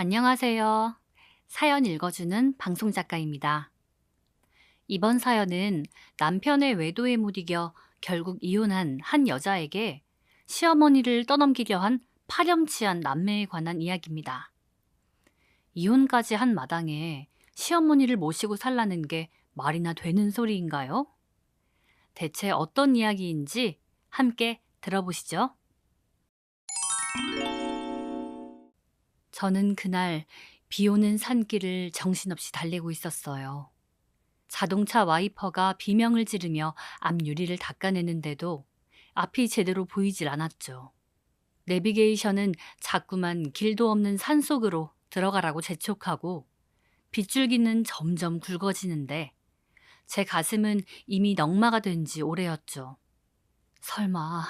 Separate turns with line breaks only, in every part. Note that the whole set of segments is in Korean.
안녕하세요. 사연 읽어주는 방송작가입니다. 이번 사연은 남편의 외도에 못 이겨 결국 이혼한 한 여자에게 시어머니를 떠넘기려 한 파렴치한 남매에 관한 이야기입니다. 이혼까지 한 마당에 시어머니를 모시고 살라는 게 말이나 되는 소리인가요? 대체 어떤 이야기인지 함께 들어보시죠. 저는 그날 비 오는 산길을 정신없이 달리고 있었어요. 자동차 와이퍼가 비명을 지르며 앞 유리를 닦아내는데도 앞이 제대로 보이질 않았죠. 내비게이션은 자꾸만 길도 없는 산속으로 들어가라고 재촉하고 빗줄기는 점점 굵어지는데 제 가슴은 이미 넝마가 된 지 오래였죠. 설마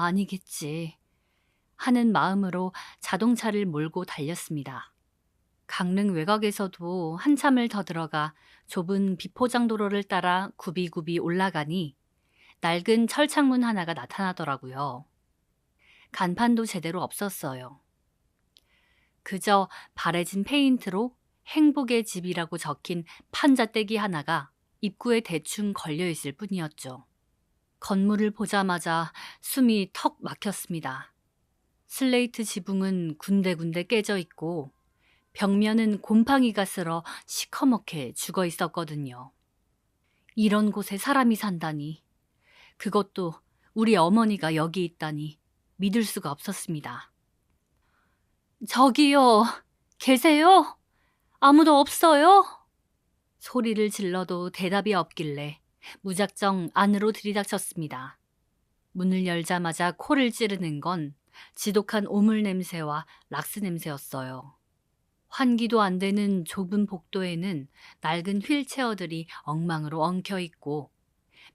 아니겠지 하는 마음으로 자동차를 몰고 달렸습니다. 강릉 외곽에서도 한참을 더 들어가 좁은 비포장도로를 따라 굽이굽이 올라가니 낡은 철창문 하나가 나타나더라고요. 간판도 제대로 없었어요. 그저 바래진 페인트로 행복의 집이라고 적힌 판자떼기 하나가 입구에 대충 걸려있을 뿐이었죠. 건물을 보자마자 숨이 턱 막혔습니다. 슬레이트 지붕은 군데군데 깨져 있고 벽면은 곰팡이가 쓸어 시커멓게 죽어 있었거든요. 이런 곳에 사람이 산다니, 그것도 우리 어머니가 여기 있다니 믿을 수가 없었습니다. 저기요, 계세요? 아무도 없어요? 소리를 질러도 대답이 없길래 무작정 안으로 들이닥쳤습니다. 문을 열자마자 코를 찌르는 건 지독한 오물 냄새와 락스 냄새였어요. 환기도 안 되는 좁은 복도에는 낡은 휠체어들이 엉망으로 엉켜있고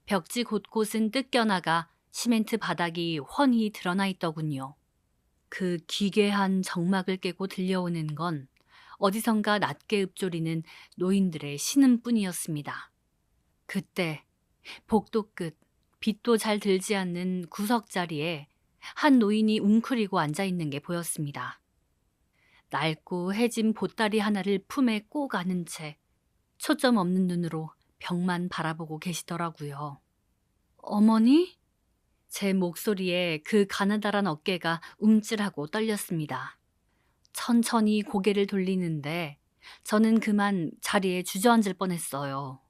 벽지 곳곳은 뜯겨나가 시멘트 바닥이 훤히 드러나 있더군요. 그 기괴한 정막을 깨고 들려오는 건 어디선가 낮게 읊조리는 노인들의 신음뿐이었습니다. 그때 복도 끝 빛도 잘 들지 않는 구석자리에 한 노인이 웅크리고 앉아있는 게 보였습니다. 낡고 해진 보따리 하나를 품에 꼭 안은 채 초점 없는 눈으로 벽만 바라보고 계시더라고요. 어머니? 제 목소리에 그 가느다란 어깨가 움찔하고 떨렸습니다. 천천히 고개를 돌리는데 저는 그만 자리에 주저앉을 뻔했어요.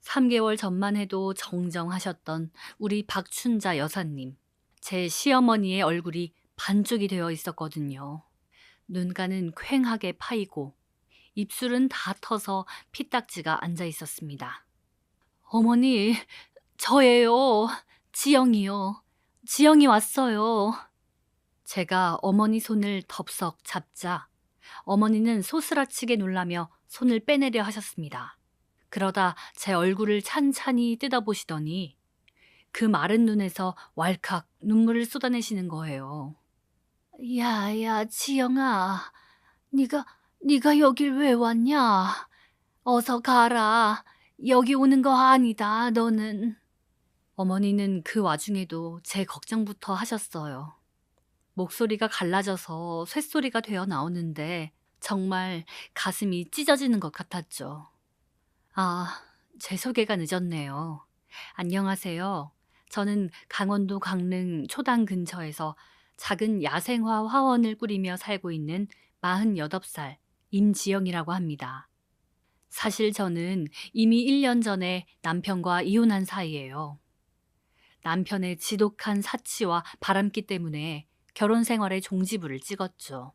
3개월 전만 해도 정정하셨던 우리 박춘자 여사님, 제 시어머니의 얼굴이 반쪽이 되어 있었거든요. 눈가는 퀭하게 파이고 입술은 다 터서 피딱지가 앉아 있었습니다. 어머니, 저예요. 지영이요. 지영이 왔어요. 제가 어머니 손을 덥석 잡자 어머니는 소스라치게 놀라며 손을 빼내려 하셨습니다. 그러다 제 얼굴을 찬찬히 뜯어보시더니 그 마른 눈에서 왈칵 눈물을 쏟아내시는 거예요. 야야, 지영아, 네가 여길 왜 왔냐? 어서 가라. 여기 오는 거 아니다, 너는. 어머니는 그 와중에도 제 걱정부터 하셨어요. 목소리가 갈라져서 쇳소리가 되어 나오는데 정말 가슴이 찢어지는 것 같았죠. 아, 제 소개가 늦었네요. 안녕하세요. 저는 강원도 강릉 초당 근처에서 작은 야생화 화원을 꾸리며 살고 있는 48살 임지영이라고 합니다. 사실 저는 이미 1년 전에 남편과 이혼한 사이예요. 남편의 지독한 사치와 바람기 때문에 결혼 생활에 종지부를 찍었죠.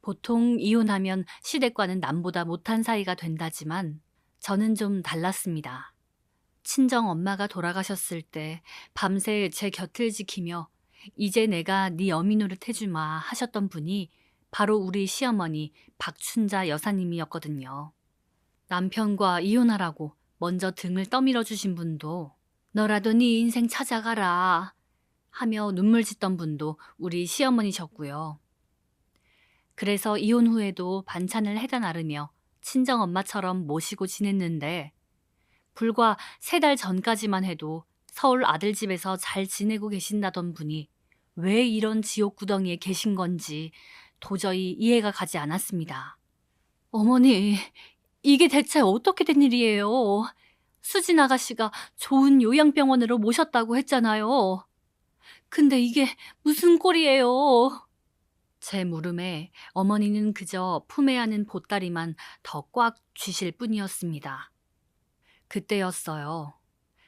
보통 이혼하면 시댁과는 남보다 못한 사이가 된다지만 저는 좀 달랐습니다. 친정 엄마가 돌아가셨을 때 밤새 제 곁을 지키며 이제 내가 네 어미 노릇 해주마 하셨던 분이 바로 우리 시어머니 박춘자 여사님이었거든요. 남편과 이혼하라고 먼저 등을 떠밀어 주신 분도 너라도 네 인생 찾아가라 하며 눈물 짓던 분도 우리 시어머니셨고요. 그래서 이혼 후에도 반찬을 해다 나르며 친정엄마처럼 모시고 지냈는데 불과 3달 전까지만 해도 서울 아들집에서 잘 지내고 계신다던 분이 왜 이런 지옥구덩이에 계신 건지 도저히 이해가 가지 않았습니다. 어머니, 이게 대체 어떻게 된 일이에요? 수진 아가씨가 좋은 요양병원으로 모셨다고 했잖아요. 근데 이게 무슨 꼴이에요? 제 물음에 어머니는 그저 품에 안은 보따리만 더 꽉 쥐실 뿐이었습니다. 그때였어요.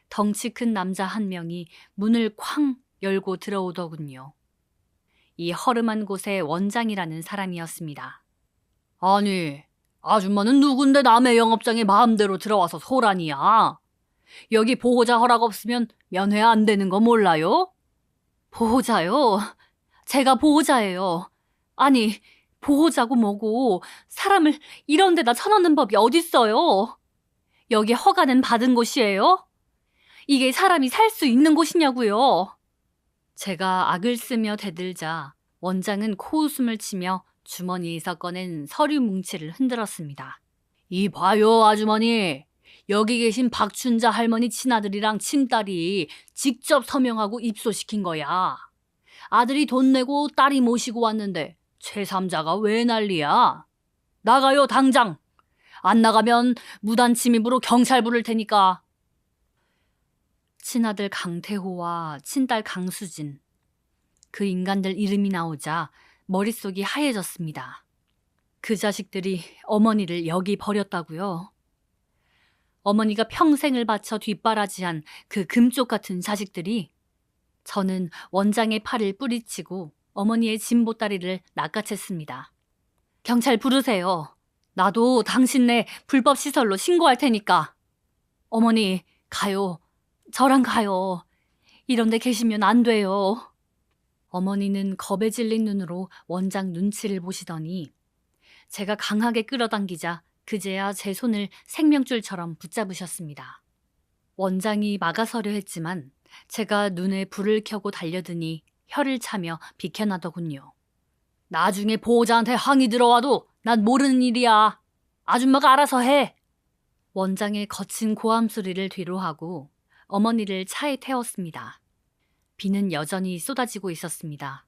덩치 큰 남자 한 명이 문을 쾅 열고 들어오더군요. 이 허름한 곳의 원장이라는 사람이었습니다. 아니, 아줌마는 누군데 남의 영업장에 마음대로 들어와서 소란이야? 여기 보호자 허락 없으면 면회 안 되는 거 몰라요? 보호자요? 제가 보호자예요. 아니, 보호자고 뭐고 사람을 이런 데다 쳐넣는 법이 어딨어요? 여기 허가는 받은 곳이에요? 이게 사람이 살 수 있는 곳이냐고요? 제가 악을 쓰며 대들자 원장은 코웃음을 치며 주머니에서 꺼낸 서류 뭉치를 흔들었습니다. 이 봐요, 아주머니. 여기 계신 박춘자 할머니 친아들이랑 친딸이 직접 서명하고 입소시킨 거야. 아들이 돈 내고 딸이 모시고 왔는데 제3자가 왜 난리야? 나가요, 당장. 안 나가면 무단 침입으로 경찰 부를 테니까. 친아들 강태호와 친딸 강수진. 그 인간들 이름이 나오자 머릿속이 하얘졌습니다. 그 자식들이 어머니를 여기 버렸다고요? 어머니가 평생을 바쳐 뒷바라지한 그 금쪽 같은 자식들이. 저는 원장의 팔을 뿌리치고 어머니의 진보다리를 낚아챘습니다. 경찰 부르세요. 나도 당신네 불법 시설로 신고할 테니까. 어머니, 가요. 저랑 가요. 이런 데 계시면 안 돼요. 어머니는 겁에 질린 눈으로 원장 눈치를 보시더니 제가 강하게 끌어당기자 그제야 제 손을 생명줄처럼 붙잡으셨습니다. 원장이 막아서려 했지만 제가 눈에 불을 켜고 달려드니 혀를 차며 비켜나더군요. 나중에 보호자한테 항의 들어와도 난 모르는 일이야. 아줌마가 알아서 해. 원장의 거친 고함 소리를 뒤로하고 어머니를 차에 태웠습니다. 비는 여전히 쏟아지고 있었습니다.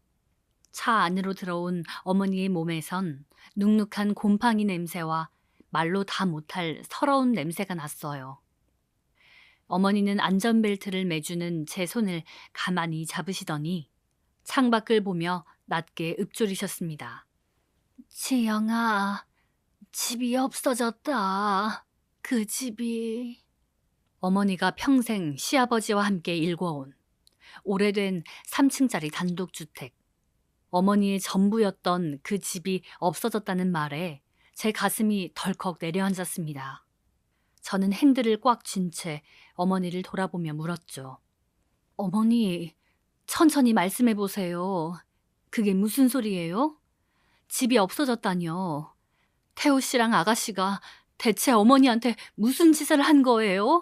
차 안으로 들어온 어머니의 몸에선 눅눅한 곰팡이 냄새와 말로 다 못할 서러운 냄새가 났어요. 어머니는 안전벨트를 매주는 제 손을 가만히 잡으시더니 창밖을 보며 낮게 읊조리셨습니다. 지영아, 집이 없어졌다. 그 집이. 어머니가 평생 시아버지와 함께 일궈온 오래된 3층짜리 단독주택. 어머니의 전부였던 그 집이 없어졌다는 말에 제 가슴이 덜컥 내려앉았습니다. 저는 핸들을 꽉 쥔 채 어머니를 돌아보며 물었죠. 어머니, 천천히 말씀해 보세요. 그게 무슨 소리예요? 집이 없어졌다뇨. 태호 씨랑 아가씨가 대체 어머니한테 무슨 짓을 한 거예요?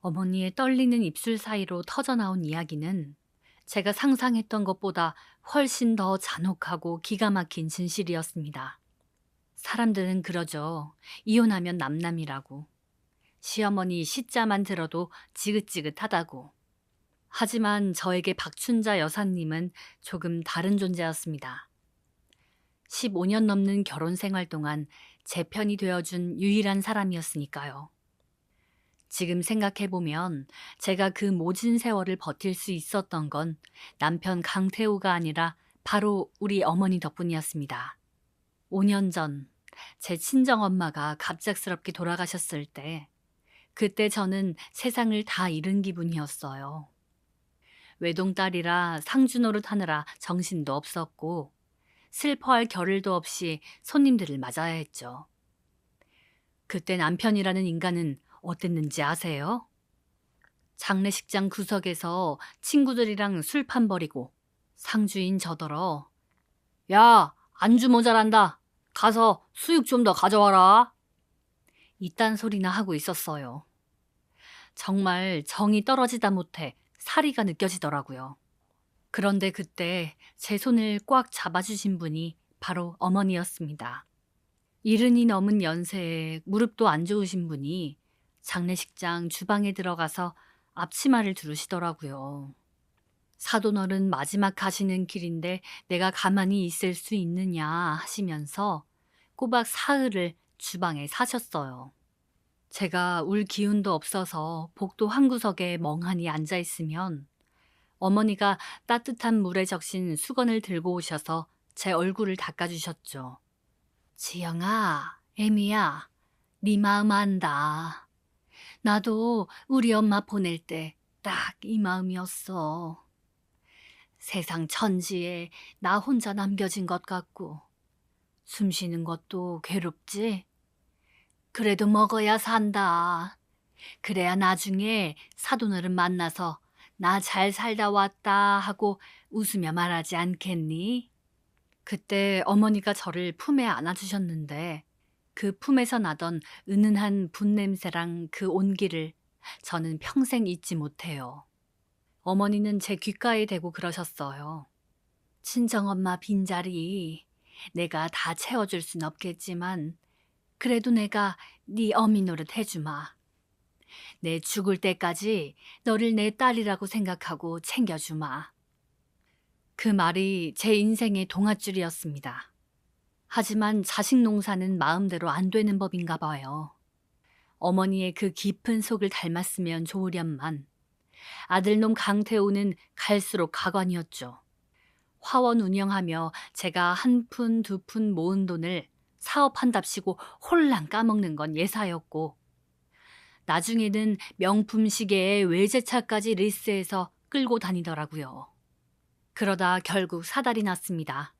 어머니의 떨리는 입술 사이로 터져나온 이야기는 제가 상상했던 것보다 훨씬 더 잔혹하고 기가 막힌 진실이었습니다. 사람들은 그러죠. 이혼하면 남남이라고. 시어머니 시자만 들어도 지긋지긋하다고. 하지만 저에게 박춘자 여사님은 조금 다른 존재였습니다. 15년 넘는 결혼 생활 동안 제 편이 되어준 유일한 사람이었으니까요. 지금 생각해보면 제가 그 모진 세월을 버틸 수 있었던 건 남편 강태우가 아니라 바로 우리 어머니 덕분이었습니다. 5년 전 제 친정엄마가 갑작스럽게 돌아가셨을 때 그때 저는 세상을 다 잃은 기분이었어요. 외동딸이라 상주 노릇하느라 정신도 없었고 슬퍼할 겨를도 없이 손님들을 맞아야 했죠. 그때 남편이라는 인간은 어땠는지 아세요? 장례식장 구석에서 친구들이랑 술판 버리고 상주인 저더러 야, 안주 모자란다. 가서 수육 좀 더 가져와라. 이딴 소리나 하고 있었어요. 정말 정이 떨어지다 못해 사리가 느껴지더라고요. 그런데 그때 제 손을 꽉 잡아주신 분이 바로 어머니였습니다. 70이 넘은 연세에 무릎도 안 좋으신 분이 장례식장 주방에 들어가서 앞치마를 두르시더라고요. 사돈어른 마지막 가시는 길인데 내가 가만히 있을 수 있느냐 하시면서 꼬박 사흘을 주방에 사셨어요. 제가 울 기운도 없어서 복도 한 구석에 멍하니 앉아 있으면 어머니가 따뜻한 물에 적신 수건을 들고 오셔서 제 얼굴을 닦아주셨죠. 지영아, 애미야, 네 마음 안다. 나도 우리 엄마 보낼 때 딱 이 마음이었어. 세상 천지에 나 혼자 남겨진 것 같고 숨 쉬는 것도 괴롭지? 그래도 먹어야 산다. 그래야 나중에 사돈어른 만나서 나 잘 살다 왔다 하고 웃으며 말하지 않겠니? 그때 어머니가 저를 품에 안아주셨는데 그 품에서 나던 은은한 분냄새랑 그 온기를 저는 평생 잊지 못해요. 어머니는 제 귓가에 대고 그러셨어요. 친정엄마 빈자리 내가 다 채워줄 순 없겠지만 그래도 내가 네 어미 노릇 해주마. 내 죽을 때까지 너를 내 딸이라고 생각하고 챙겨주마. 그 말이 제 인생의 동아줄이었습니다. 하지만 자식 농사는 마음대로 안 되는 법인가 봐요. 어머니의 그 깊은 속을 닮았으면 좋으련만 아들놈 강태호는 갈수록 가관이었죠. 화원 운영하며 제가 한 푼 두 푼 모은 돈을 사업한답시고 홀랑 까먹는 건 예사였고 나중에는 명품 시계에 외제차까지 리스해서 끌고 다니더라고요. 그러다 결국 사달이 났습니다.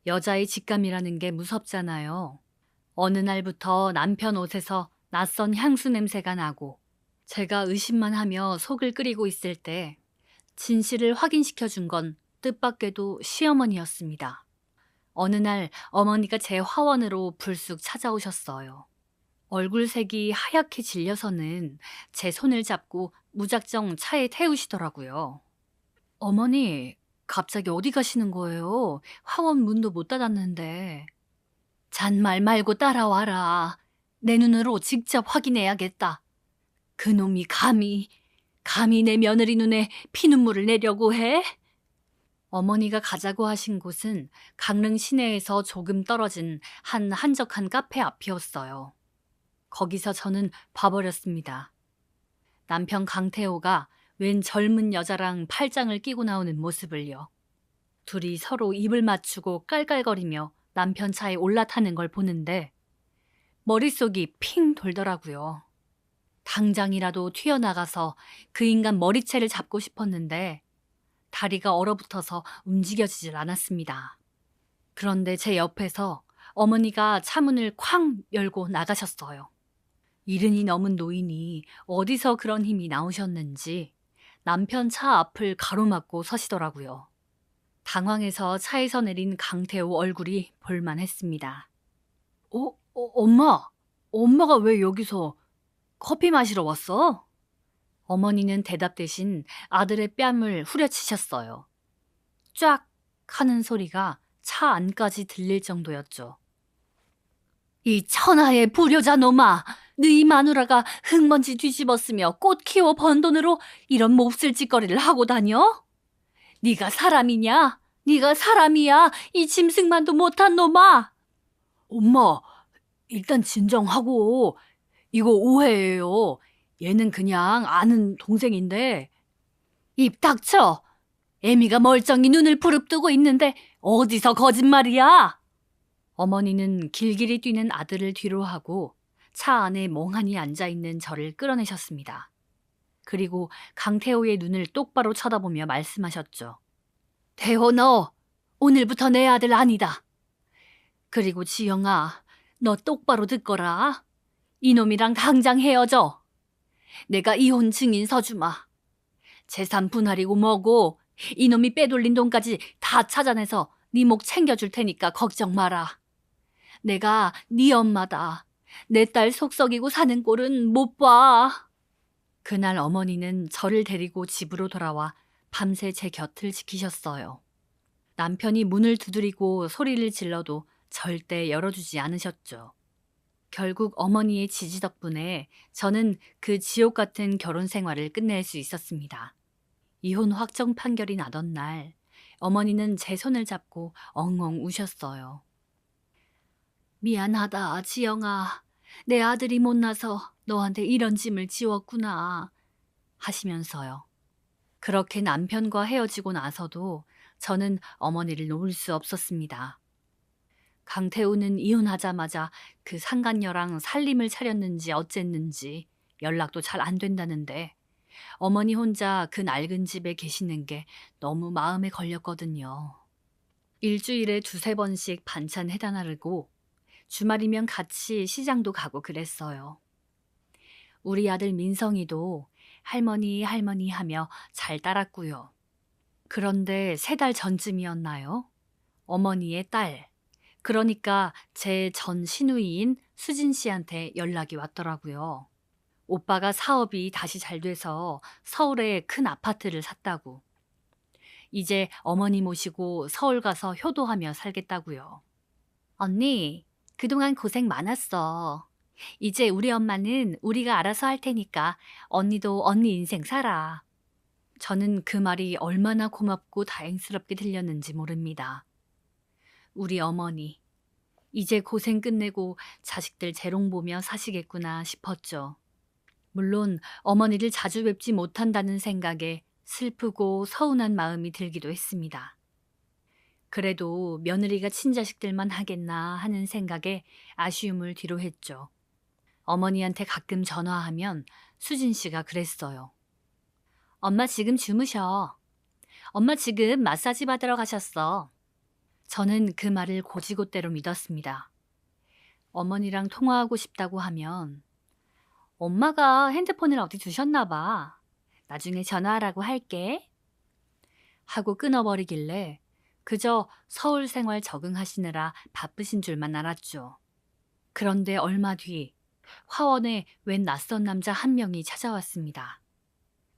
여자의 직감이라는 게 무섭잖아요. 어느 날부터 남편 옷에서 낯선 향수 냄새가 나고 제가 의심만 하며 속을 끓이고 있을 때 진실을 확인시켜 준 건 뜻밖에도 시어머니였습니다. 어느 날 어머니가 제 화원으로 불쑥 찾아오셨어요. 얼굴색이 하얗게 질려서는 제 손을 잡고 무작정 차에 태우시더라고요. 어머니, 갑자기 어디 가시는 거예요? 화원 문도 못 닫았는데. 잔말 말고 따라와라. 내 눈으로 직접 확인해야겠다. 그놈이 감히 내 며느리 눈에 피눈물을 내려고 해? 어머니가 가자고 하신 곳은 강릉 시내에서 조금 떨어진 한 한적한 카페 앞이었어요. 거기서 저는 봐버렸습니다. 남편 강태호가 웬 젊은 여자랑 팔짱을 끼고 나오는 모습을요. 둘이 서로 입을 맞추고 깔깔거리며 남편 차에 올라타는 걸 보는데 머릿속이 핑 돌더라고요. 당장이라도 튀어나가서 그 인간 머리채를 잡고 싶었는데 다리가 얼어붙어서 움직여지질 않았습니다. 그런데 제 옆에서 어머니가 차문을 쾅 열고 나가셨어요. 이른이 넘은 노인이 어디서 그런 힘이 나오셨는지 남편 차 앞을 가로막고 서시더라고요. 당황해서 차에서 내린 강태호 얼굴이 볼만했습니다. 엄마? 엄마가 왜 여기서 커피 마시러 왔어? 어머니는 대답 대신 아들의 뺨을 후려치셨어요. 쫙 하는 소리가 차 안까지 들릴 정도였죠. 이 천하의 불효자 놈아! 너희 마누라가 흙먼지 뒤집었으며 꽃 키워 번 돈으로 이런 몹쓸 짓거리를 하고 다녀? 네가 사람이냐? 네가 사람이야? 이 짐승만도 못한 놈아! 엄마, 일단 진정하고. 이거 오해예요. 얘는 그냥 아는 동생인데. 입 닥쳐. 애미가 멀쩡히 눈을 부릅뜨고 있는데 어디서 거짓말이야? 어머니는 길길이 뛰는 아들을 뒤로 하고 차 안에 멍하니 앉아있는 저를 끌어내셨습니다. 그리고 강태호의 눈을 똑바로 쳐다보며 말씀하셨죠. 태호, 너 오늘부터 내 아들 아니다. 그리고 지영아, 너 똑바로 듣거라. 이놈이랑 당장 헤어져. 내가 이혼 증인 서주마. 재산 분할이고 뭐고 이놈이 빼돌린 돈까지 다 찾아내서 네 목 챙겨줄 테니까 걱정 마라. 내가 네 엄마다. 내 딸 속썩이고 사는 꼴은 못 봐. 그날 어머니는 저를 데리고 집으로 돌아와 밤새 제 곁을 지키셨어요. 남편이 문을 두드리고 소리를 질러도 절대 열어주지 않으셨죠. 결국 어머니의 지지 덕분에 저는 그 지옥 같은 결혼 생활을 끝낼 수 있었습니다. 이혼 확정 판결이 나던 날 어머니는 제 손을 잡고 엉엉 우셨어요. 미안하다, 지영아. 내 아들이 못나서 너한테 이런 짐을 지웠구나. 하시면서요. 그렇게 남편과 헤어지고 나서도 저는 어머니를 놓을 수 없었습니다. 강태우는 이혼하자마자 그 상간녀랑 살림을 차렸는지 어쨌는지 연락도 잘 안 된다는데 어머니 혼자 그 낡은 집에 계시는 게 너무 마음에 걸렸거든요. 일주일에 2~3번씩 반찬 해다 나르고 주말이면 같이 시장도 가고 그랬어요. 우리 아들 민성이도 할머니 할머니 하며 잘 따랐고요. 그런데 3달 전쯤이었나요? 어머니의 딸, 그러니까 제 전 시누이인 수진 씨한테 연락이 왔더라고요. 오빠가 사업이 다시 잘 돼서 서울에 큰 아파트를 샀다고. 이제 어머니 모시고 서울 가서 효도하며 살겠다고요. 언니, 그동안 고생 많았어. 이제 우리 엄마는 우리가 알아서 할 테니까 언니도 언니 인생 살아. 저는 그 말이 얼마나 고맙고 다행스럽게 들렸는지 모릅니다. 우리 어머니, 이제 고생 끝내고 자식들 재롱 보며 사시겠구나 싶었죠. 물론 어머니를 자주 뵙지 못한다는 생각에 슬프고 서운한 마음이 들기도 했습니다. 그래도 며느리가 친자식들만 하겠나 하는 생각에 아쉬움을 뒤로 했죠. 어머니한테 가끔 전화하면 수진 씨가 그랬어요. 엄마 지금 주무셔. 엄마 지금 마사지 받으러 가셨어. 저는 그 말을 곧이곧대로 믿었습니다. 어머니랑 통화하고 싶다고 하면 엄마가 핸드폰을 어디 두셨나 봐. 나중에 전화하라고 할게. 하고 끊어버리길래 그저 서울 생활 적응하시느라 바쁘신 줄만 알았죠. 그런데 얼마 뒤 화원에 웬 낯선 남자 한 명이 찾아왔습니다.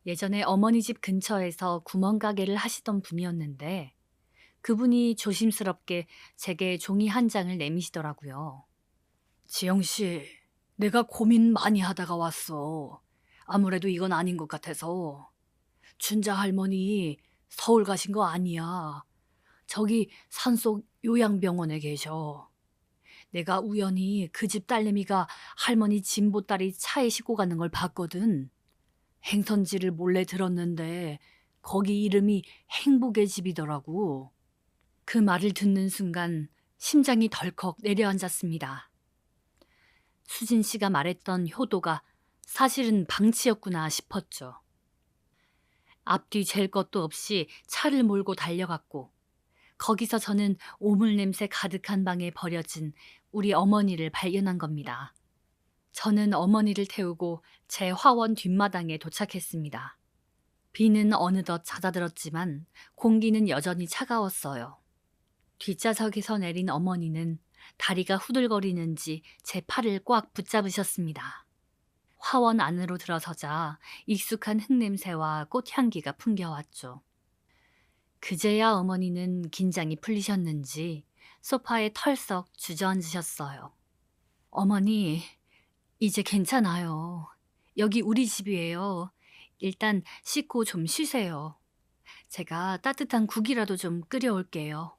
예전에 어머니 집 근처에서 구멍가게를 하시던 분이었는데 그분이 조심스럽게 제게 종이 한 장을 내미시더라고요. 지영 씨, 내가 고민 많이 하다가 왔어. 아무래도 이건 아닌 것 같아서. 춘자 할머니 서울 가신 거 아니야. 저기 산속 요양병원에 계셔. 내가 우연히 그 집 딸내미가 할머니 진보딸이 차에 싣고 가는 걸 봤거든. 행선지를 몰래 들었는데 거기 이름이 행복의 집이더라고. 그 말을 듣는 순간 심장이 덜컥 내려앉았습니다. 수진 씨가 말했던 효도가 사실은 방치였구나 싶었죠. 앞뒤 잴 것도 없이 차를 몰고 달려갔고 거기서 저는 오물 냄새 가득한 방에 버려진 우리 어머니를 발견한 겁니다. 저는 어머니를 태우고 제 화원 뒷마당에 도착했습니다. 비는 어느덧 잦아들었지만 공기는 여전히 차가웠어요. 뒷좌석에서 내린 어머니는 다리가 후들거리는지 제 팔을 꽉 붙잡으셨습니다. 화원 안으로 들어서자 익숙한 흙냄새와 꽃향기가 풍겨왔죠. 그제야 어머니는 긴장이 풀리셨는지 소파에 털썩 주저앉으셨어요. 어머니, 이제 괜찮아요. 여기 우리 집이에요. 일단 씻고 좀 쉬세요. 제가 따뜻한 국이라도 좀 끓여올게요.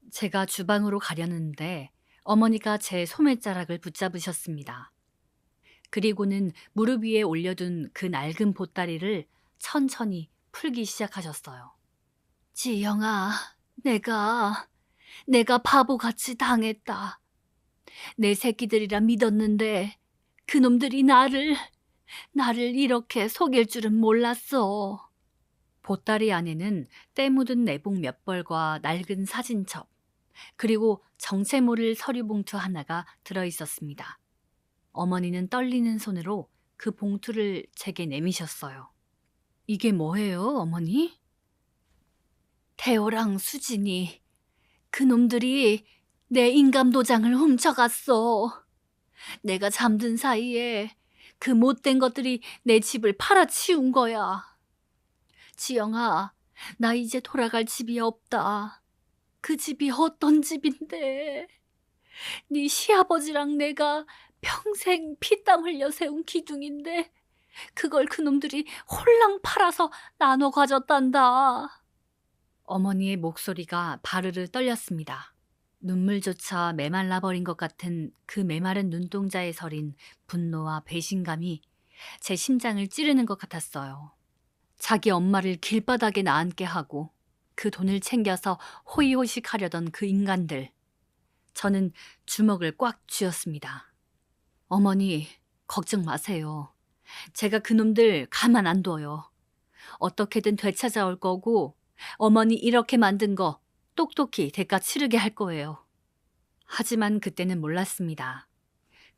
제가 주방으로 가려는데 어머니가 제 소매자락을 붙잡으셨습니다. 그리고는 무릎 위에 올려둔 그 낡은 보따리를 천천히 풀기 시작하셨어요. 지영아, 내가 바보같이 당했다. 내 새끼들이라 믿었는데 그놈들이 나를 이렇게 속일 줄은 몰랐어. 보따리 안에는 때 묻은 내복 몇 벌과 낡은 사진첩, 그리고 정체 모를 서류 봉투 하나가 들어있었습니다. 어머니는 떨리는 손으로 그 봉투를 제게 내미셨어요. 이게 뭐예요, 어머니? 태호랑 수진이 그놈들이 내 인감도장을 훔쳐갔어. 내가 잠든 사이에 그 못된 것들이 내 집을 팔아치운 거야. 지영아, 나 이제 돌아갈 집이 없다. 그 집이 어떤 집인데. 네 시아버지랑 내가 평생 피땀 흘려 세운 기둥인데 그걸 그놈들이 홀랑 팔아서 나눠 가졌단다. 어머니의 목소리가 바르르 떨렸습니다. 눈물조차 메말라 버린 것 같은 그 메마른 눈동자에 서린 분노와 배신감이 제 심장을 찌르는 것 같았어요. 자기 엄마를 길바닥에 나앉게 하고 그 돈을 챙겨서 호의호식하려던 그 인간들. 저는 주먹을 꽉 쥐었습니다. 어머니, 걱정 마세요. 제가 그놈들 가만 안 둬요. 어떻게든 되찾아올 거고 어머니 이렇게 만든 거 똑똑히 대가 치르게 할 거예요. 하지만 그때는 몰랐습니다.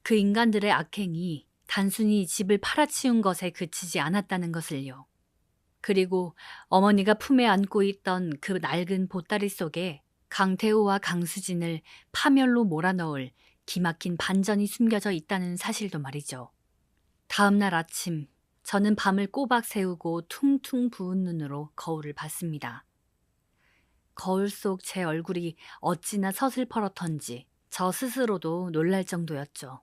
그 인간들의 악행이 단순히 집을 팔아치운 것에 그치지 않았다는 것을요. 그리고 어머니가 품에 안고 있던 그 낡은 보따리 속에 강태호와 강수진을 파멸로 몰아넣을 기막힌 반전이 숨겨져 있다는 사실도 말이죠. 다음 날 아침, 저는 밤을 꼬박 새우고 퉁퉁 부은 눈으로 거울을 봤습니다. 거울 속 제 얼굴이 어찌나 서슬퍼렇던지 저 스스로도 놀랄 정도였죠.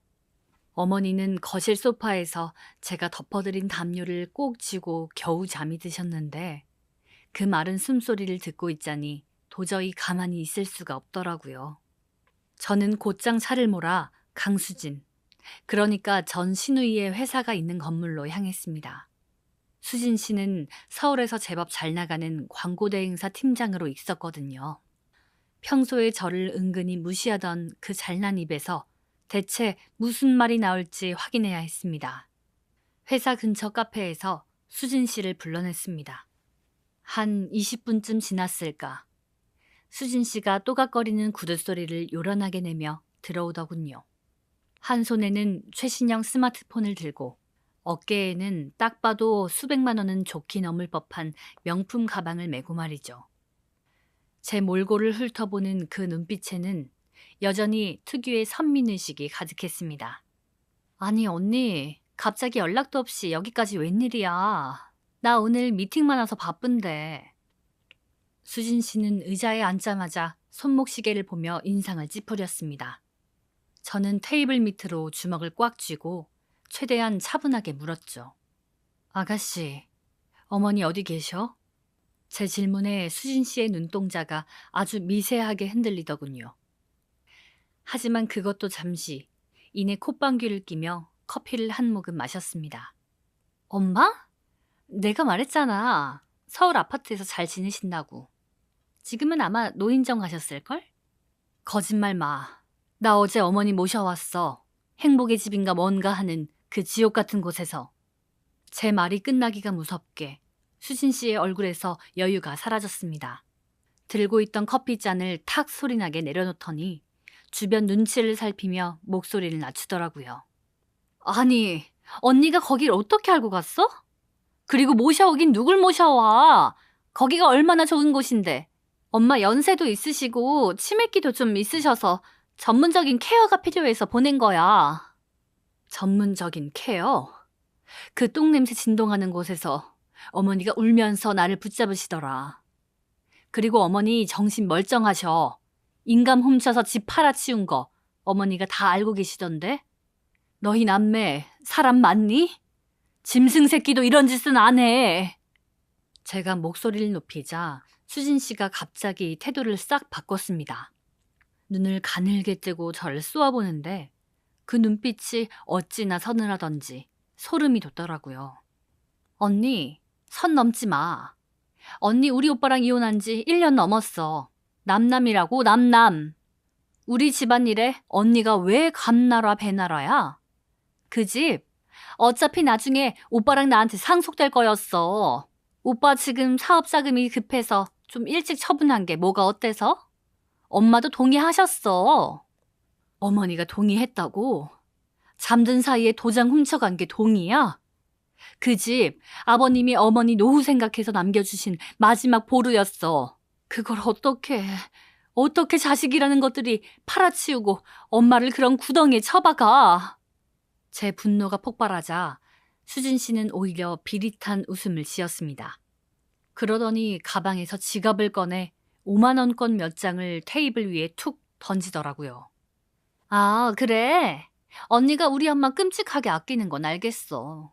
어머니는 거실 소파에서 제가 덮어드린 담요를 꼭 쥐고 겨우 잠이 드셨는데 그 마른 숨소리를 듣고 있자니 도저히 가만히 있을 수가 없더라고요. 저는 곧장 차를 몰아 강수진, 그러니까 전 시누이의 회사가 있는 건물로 향했습니다. 수진 씨는 서울에서 제법 잘 나가는 광고대행사 팀장으로 있었거든요. 평소에 저를 은근히 무시하던 그 잘난 입에서 대체 무슨 말이 나올지 확인해야 했습니다. 회사 근처 카페에서 수진 씨를 불러냈습니다. 한 20분쯤 지났을까. 수진 씨가 또각거리는 구두 소리를 요란하게 내며 들어오더군요. 한 손에는 최신형 스마트폰을 들고 어깨에는 딱 봐도 수백만 원은 좋게 넘을 법한 명품 가방을 메고 말이죠. 제 몰골을 훑어보는 그 눈빛에는 여전히 특유의 선민의식이 가득했습니다. 아니 언니, 갑자기 연락도 없이 여기까지 웬일이야. 나 오늘 미팅 많아서 바쁜데. 수진 씨는 의자에 앉자마자 손목시계를 보며 인상을 찌푸렸습니다. 저는 테이블 밑으로 주먹을 꽉 쥐고 최대한 차분하게 물었죠. 아가씨, 어머니 어디 계셔? 제 질문에 수진 씨의 눈동자가 아주 미세하게 흔들리더군요. 하지만 그것도 잠시, 이내 콧방귀를 끼며 커피를 한 모금 마셨습니다. 엄마? 내가 말했잖아. 서울 아파트에서 잘 지내신다고. 지금은 아마 노인정 가셨을걸? 거짓말 마. 나 어제 어머니 모셔왔어. 행복의 집인가 뭔가 하는 그 지옥 같은 곳에서. 제 말이 끝나기가 무섭게 수진 씨의 얼굴에서 여유가 사라졌습니다. 들고 있던 커피잔을 탁 소리나게 내려놓더니 주변 눈치를 살피며 목소리를 낮추더라고요. 아니, 언니가 거길 어떻게 알고 갔어? 그리고 모셔오긴 누굴 모셔와? 거기가 얼마나 좋은 곳인데. 엄마 연세도 있으시고 치매기도 좀 있으셔서 전문적인 케어가 필요해서 보낸 거야. 전문적인 케어? 그 똥냄새 진동하는 곳에서 어머니가 울면서 나를 붙잡으시더라. 그리고 어머니 정신 멀쩡하셔. 인감 훔쳐서 집 팔아치운 거 어머니가 다 알고 계시던데? 너희 남매 사람 맞니? 짐승 새끼도 이런 짓은 안 해. 제가 목소리를 높이자 수진 씨가 갑자기 태도를 싹 바꿨습니다. 눈을 가늘게 뜨고 저를 쏘아보는데 그 눈빛이 어찌나 서늘하던지 소름이 돋더라고요. 언니, 선 넘지 마. 언니 우리 오빠랑 이혼한 지 1년 넘었어. 남남이라고 남남. 우리 집안일에 언니가 왜 감나라 배나라야? 그 집 어차피 나중에 오빠랑 나한테 상속될 거였어. 오빠 지금 사업 자금이 급해서 좀 일찍 처분한 게 뭐가 어때서? 엄마도 동의하셨어. 어머니가 동의했다고? 잠든 사이에 도장 훔쳐간 게 동의야? 그 집 아버님이 어머니 노후 생각해서 남겨주신 마지막 보루였어. 그걸 어떻게 자식이라는 것들이 팔아치우고 엄마를 그런 구덩이에 쳐박아. 제 분노가 폭발하자 수진 씨는 오히려 비릿한 웃음을 지었습니다. 그러더니 가방에서 지갑을 꺼내 5만 원권 몇 장을 테이블 위에 툭 던지더라고요. 아, 그래. 언니가 우리 엄마 끔찍하게 아끼는 건 알겠어.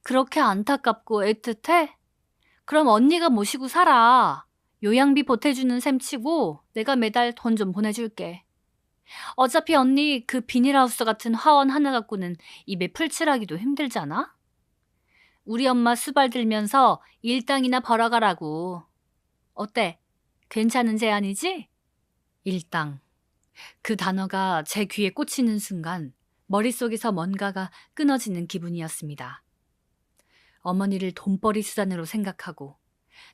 그렇게 안타깝고 애틋해? 그럼 언니가 모시고 살아. 요양비 보태주는 셈 치고 내가 매달 돈 좀 보내줄게. 어차피 언니 그 비닐하우스 같은 화원 하나 갖고는 입에 풀칠하기도 힘들잖아? 우리 엄마 수발 들면서 일당이나 벌어가라고. 어때? 괜찮은 제안이지? 일당. 그 단어가 제 귀에 꽂히는 순간 머릿속에서 뭔가가 끊어지는 기분이었습니다. 어머니를 돈벌이 수단으로 생각하고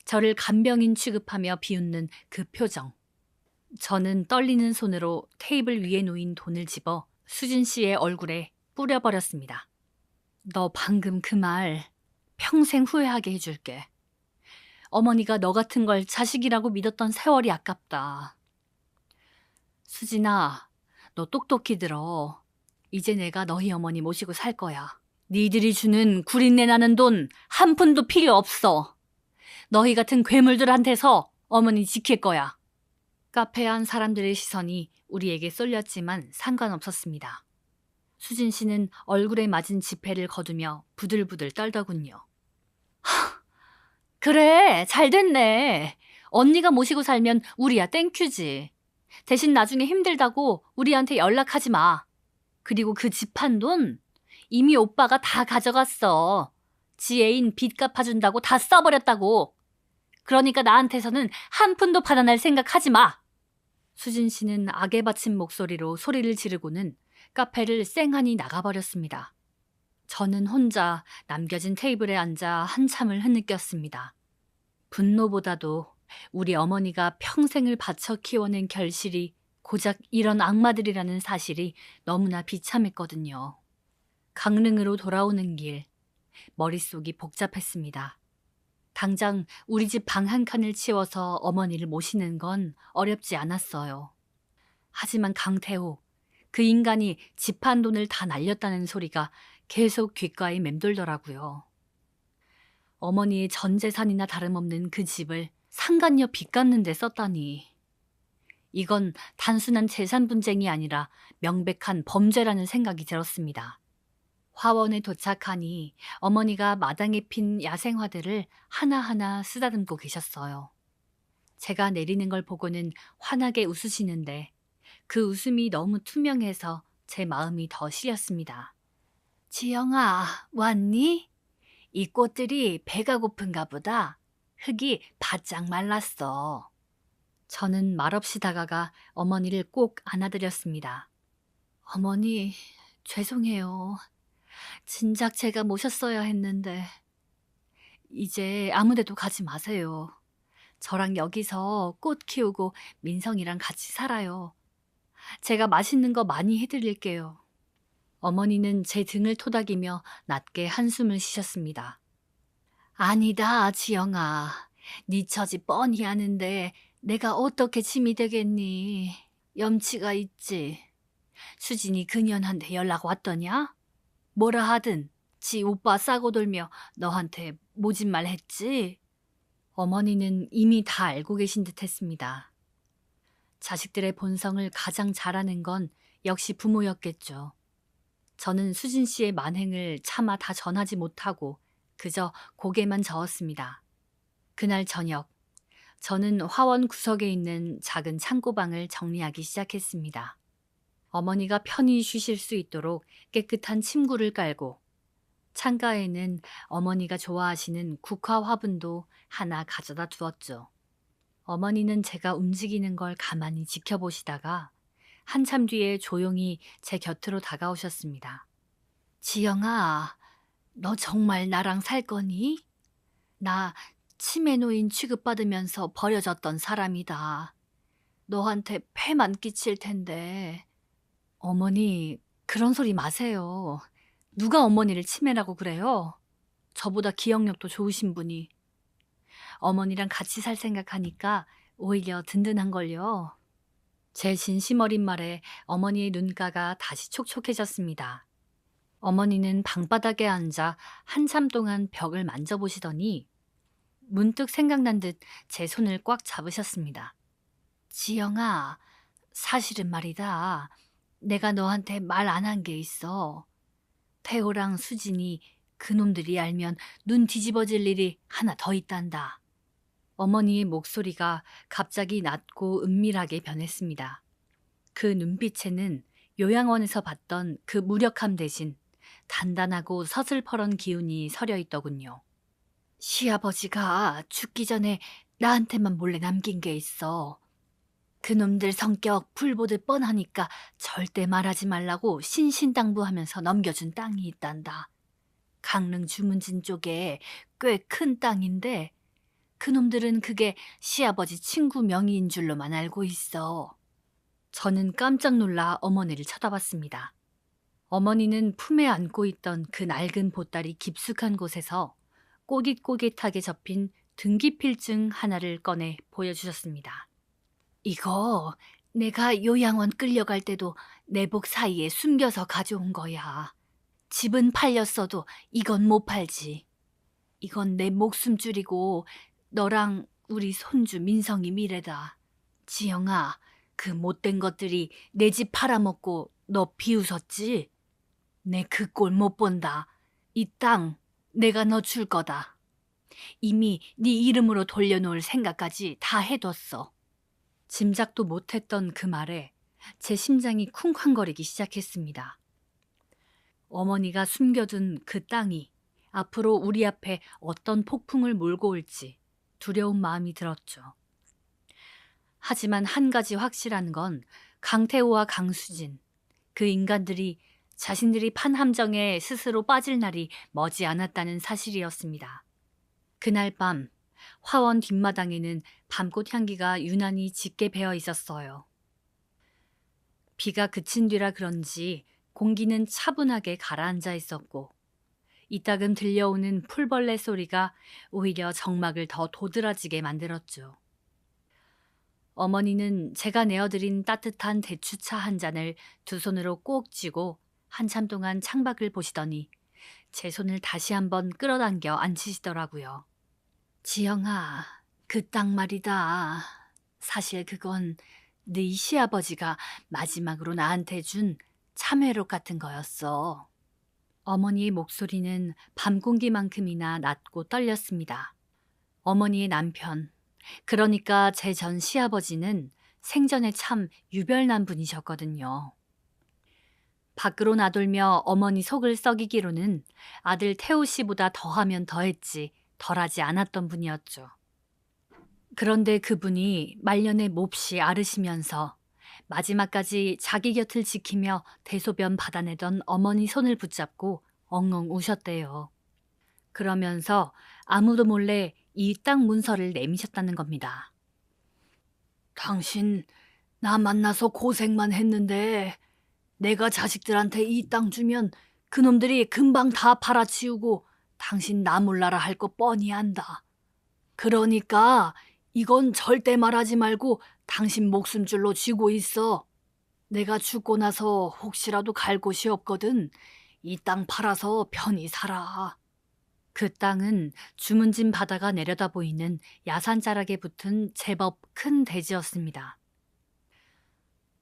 저를 간병인 취급하며 비웃는 그 표정. 저는 떨리는 손으로 테이블 위에 놓인 돈을 집어 수진 씨의 얼굴에 뿌려버렸습니다. 너 방금 그 말 평생 후회하게 해줄게. 어머니가 너 같은 걸 자식이라고 믿었던 세월이 아깝다. 수진아, 너 똑똑히 들어. 이제 내가 너희 어머니 모시고 살 거야. 니들이 주는 구린내 나는 돈 한 푼도 필요 없어. 너희 같은 괴물들한테서 어머니 지킬 거야. 카페 안 사람들의 시선이 우리에게 쏠렸지만 상관없었습니다. 수진 씨는 얼굴에 맞은 지폐를 거두며 부들부들 떨더군요. 그래, 잘 됐네. 언니가 모시고 살면 우리야 땡큐지. 대신 나중에 힘들다고 우리한테 연락하지 마. 그리고 그 집 한 돈 이미 오빠가 다 가져갔어. 지 애인 빚 갚아준다고 다 써버렸다고. 그러니까 나한테서는 한 푼도 받아낼 생각하지 마. 수진 씨는 악에 받친 목소리로 소리를 지르고는 카페를 쌩하니 나가버렸습니다. 저는 혼자 남겨진 테이블에 앉아 한참을 흐느꼈습니다. 분노보다도 우리 어머니가 평생을 바쳐 키워낸 결실이 고작 이런 악마들이라는 사실이 너무나 비참했거든요. 강릉으로 돌아오는 길, 머릿속이 복잡했습니다. 당장 우리 집 방 한 칸을 치워서 어머니를 모시는 건 어렵지 않았어요. 하지만 강태호, 그 인간이 집 한 돈을 다 날렸다는 소리가 계속 귓가에 맴돌더라고요. 어머니의 전 재산이나 다름없는 그 집을 상간녀 빚 갚는 데 썼다니. 이건 단순한 재산 분쟁이 아니라 명백한 범죄라는 생각이 들었습니다. 화원에 도착하니 어머니가 마당에 핀 야생화들을 하나하나 쓰다듬고 계셨어요. 제가 내리는 걸 보고는 환하게 웃으시는데 그 웃음이 너무 투명해서 제 마음이 더 시렸습니다. 지영아, 왔니? 이 꽃들이 배가 고픈가 보다. 흙이 바짝 말랐어. 저는 말없이 다가가 어머니를 꼭 안아드렸습니다. 어머니, 죄송해요. 진작 제가 모셨어야 했는데. 이제 아무데도 가지 마세요. 저랑 여기서 꽃 키우고 민성이랑 같이 살아요. 제가 맛있는 거 많이 해드릴게요. 어머니는 제 등을 토닥이며 낮게 한숨을 쉬셨습니다. 아니다, 지영아. 네 처지 뻔히 아는데 내가 어떻게 짐이 되겠니? 염치가 있지. 수진이 그년한테 연락 왔더냐? 뭐라 하든 지 오빠 싸고 돌며 너한테 모진 말 했지? 어머니는 이미 다 알고 계신 듯 했습니다. 자식들의 본성을 가장 잘 아는 건 역시 부모였겠죠. 저는 수진 씨의 만행을 차마 다 전하지 못하고 그저 고개만 저었습니다. 그날 저녁, 저는 화원 구석에 있는 작은 창고방을 정리하기 시작했습니다. 어머니가 편히 쉬실 수 있도록 깨끗한 침구를 깔고 창가에는 어머니가 좋아하시는 국화 화분도 하나 가져다 두었죠. 어머니는 제가 움직이는 걸 가만히 지켜보시다가 한참 뒤에 조용히 제 곁으로 다가오셨습니다. 지영아, 너 정말 나랑 살 거니? 나 치매 노인 취급받으면서 버려졌던 사람이다. 너한테 폐만 끼칠 텐데. 어머니, 그런 소리 마세요. 누가 어머니를 치매라고 그래요? 저보다 기억력도 좋으신 분이. 어머니랑 같이 살 생각하니까 오히려 든든한걸요. 제 진심 어린 말에 어머니의 눈가가 다시 촉촉해졌습니다. 어머니는 방바닥에 앉아 한참 동안 벽을 만져보시더니 문득 생각난 듯 제 손을 꽉 잡으셨습니다. 지영아, 사실은 말이다. 내가 너한테 말 안 한 게 있어. 태호랑 수진이 그놈들이 알면 눈 뒤집어질 일이 하나 더 있단다. 어머니의 목소리가 갑자기 낮고 은밀하게 변했습니다. 그 눈빛에는 요양원에서 봤던 그 무력함 대신 단단하고 서슬퍼런 기운이 서려 있더군요. 시아버지가 죽기 전에 나한테만 몰래 남긴 게 있어. 그놈들 성격 불보듯 뻔하니까 절대 말하지 말라고 신신당부하면서 넘겨준 땅이 있단다. 강릉 주문진 쪽에 꽤 큰 땅인데 그놈들은 그게 시아버지 친구 명의인 줄로만 알고 있어. 저는 깜짝 놀라 어머니를 쳐다봤습니다. 어머니는 품에 안고 있던 그 낡은 보따리 깊숙한 곳에서 꼬깃꼬깃하게 접힌 등기필증 하나를 꺼내 보여주셨습니다. 이거 내가 요양원 끌려갈 때도 내복 사이에 숨겨서 가져온 거야. 집은 팔렸어도 이건 못 팔지. 이건 내 목숨줄이고 너랑 우리 손주 민성이 미래다. 지영아, 그 못된 것들이 내 집 팔아먹고 너 비웃었지? 내 그 꼴 못 본다. 이 땅 내가 너 줄 거다. 이미 네 이름으로 돌려놓을 생각까지 다 해뒀어. 짐작도 못했던 그 말에 제 심장이 쿵쾅거리기 시작했습니다. 어머니가 숨겨둔 그 땅이 앞으로 우리 앞에 어떤 폭풍을 몰고 올지 두려운 마음이 들었죠. 하지만 한 가지 확실한 건 강태호와 강수진, 그 인간들이 자신들이 판 함정에 스스로 빠질 날이 머지 않았다는 사실이었습니다. 그날 밤 화원 뒷마당에는 밤꽃 향기가 유난히 짙게 배어 있었어요. 비가 그친 뒤라 그런지 공기는 차분하게 가라앉아 있었고 이따금 들려오는 풀벌레 소리가 오히려 정막을 더 도드라지게 만들었죠. 어머니는 제가 내어드린 따뜻한 대추차 한 잔을 두 손으로 꼭 쥐고 한참 동안 창밖을 보시더니 제 손을 다시 한번 끌어당겨 앉히시더라고요. 지영아, 그 땅 말이다. 사실 그건 네 시아버지가 마지막으로 나한테 준 참외록 같은 거였어. 어머니의 목소리는 밤 공기만큼이나 낮고 떨렸습니다. 어머니의 남편, 그러니까 제 전 시아버지는 생전에 참 유별난 분이셨거든요. 밖으로 나돌며 어머니 속을 썩이기로는 아들 태호 씨보다 더하면 더했지 덜하지 않았던 분이었죠. 그런데 그분이 말년에 몹시 앓으시면서 마지막까지 자기 곁을 지키며 대소변 받아내던 어머니 손을 붙잡고 엉엉 우셨대요. 그러면서 아무도 몰래 이 땅 문서를 내미셨다는 겁니다. 당신 나 만나서 고생만 했는데 내가 자식들한테 이 땅 주면 그놈들이 금방 다 팔아치우고 당신 나 몰라라 할 거 뻔히 안다. 그러니까 이건 절대 말하지 말고 당신 목숨줄로 쥐고 있어. 내가 죽고 나서 혹시라도 갈 곳이 없거든. 이 땅 팔아서 편히 살아. 그 땅은 주문진 바다가 내려다 보이는 야산자락에 붙은 제법 큰 대지였습니다.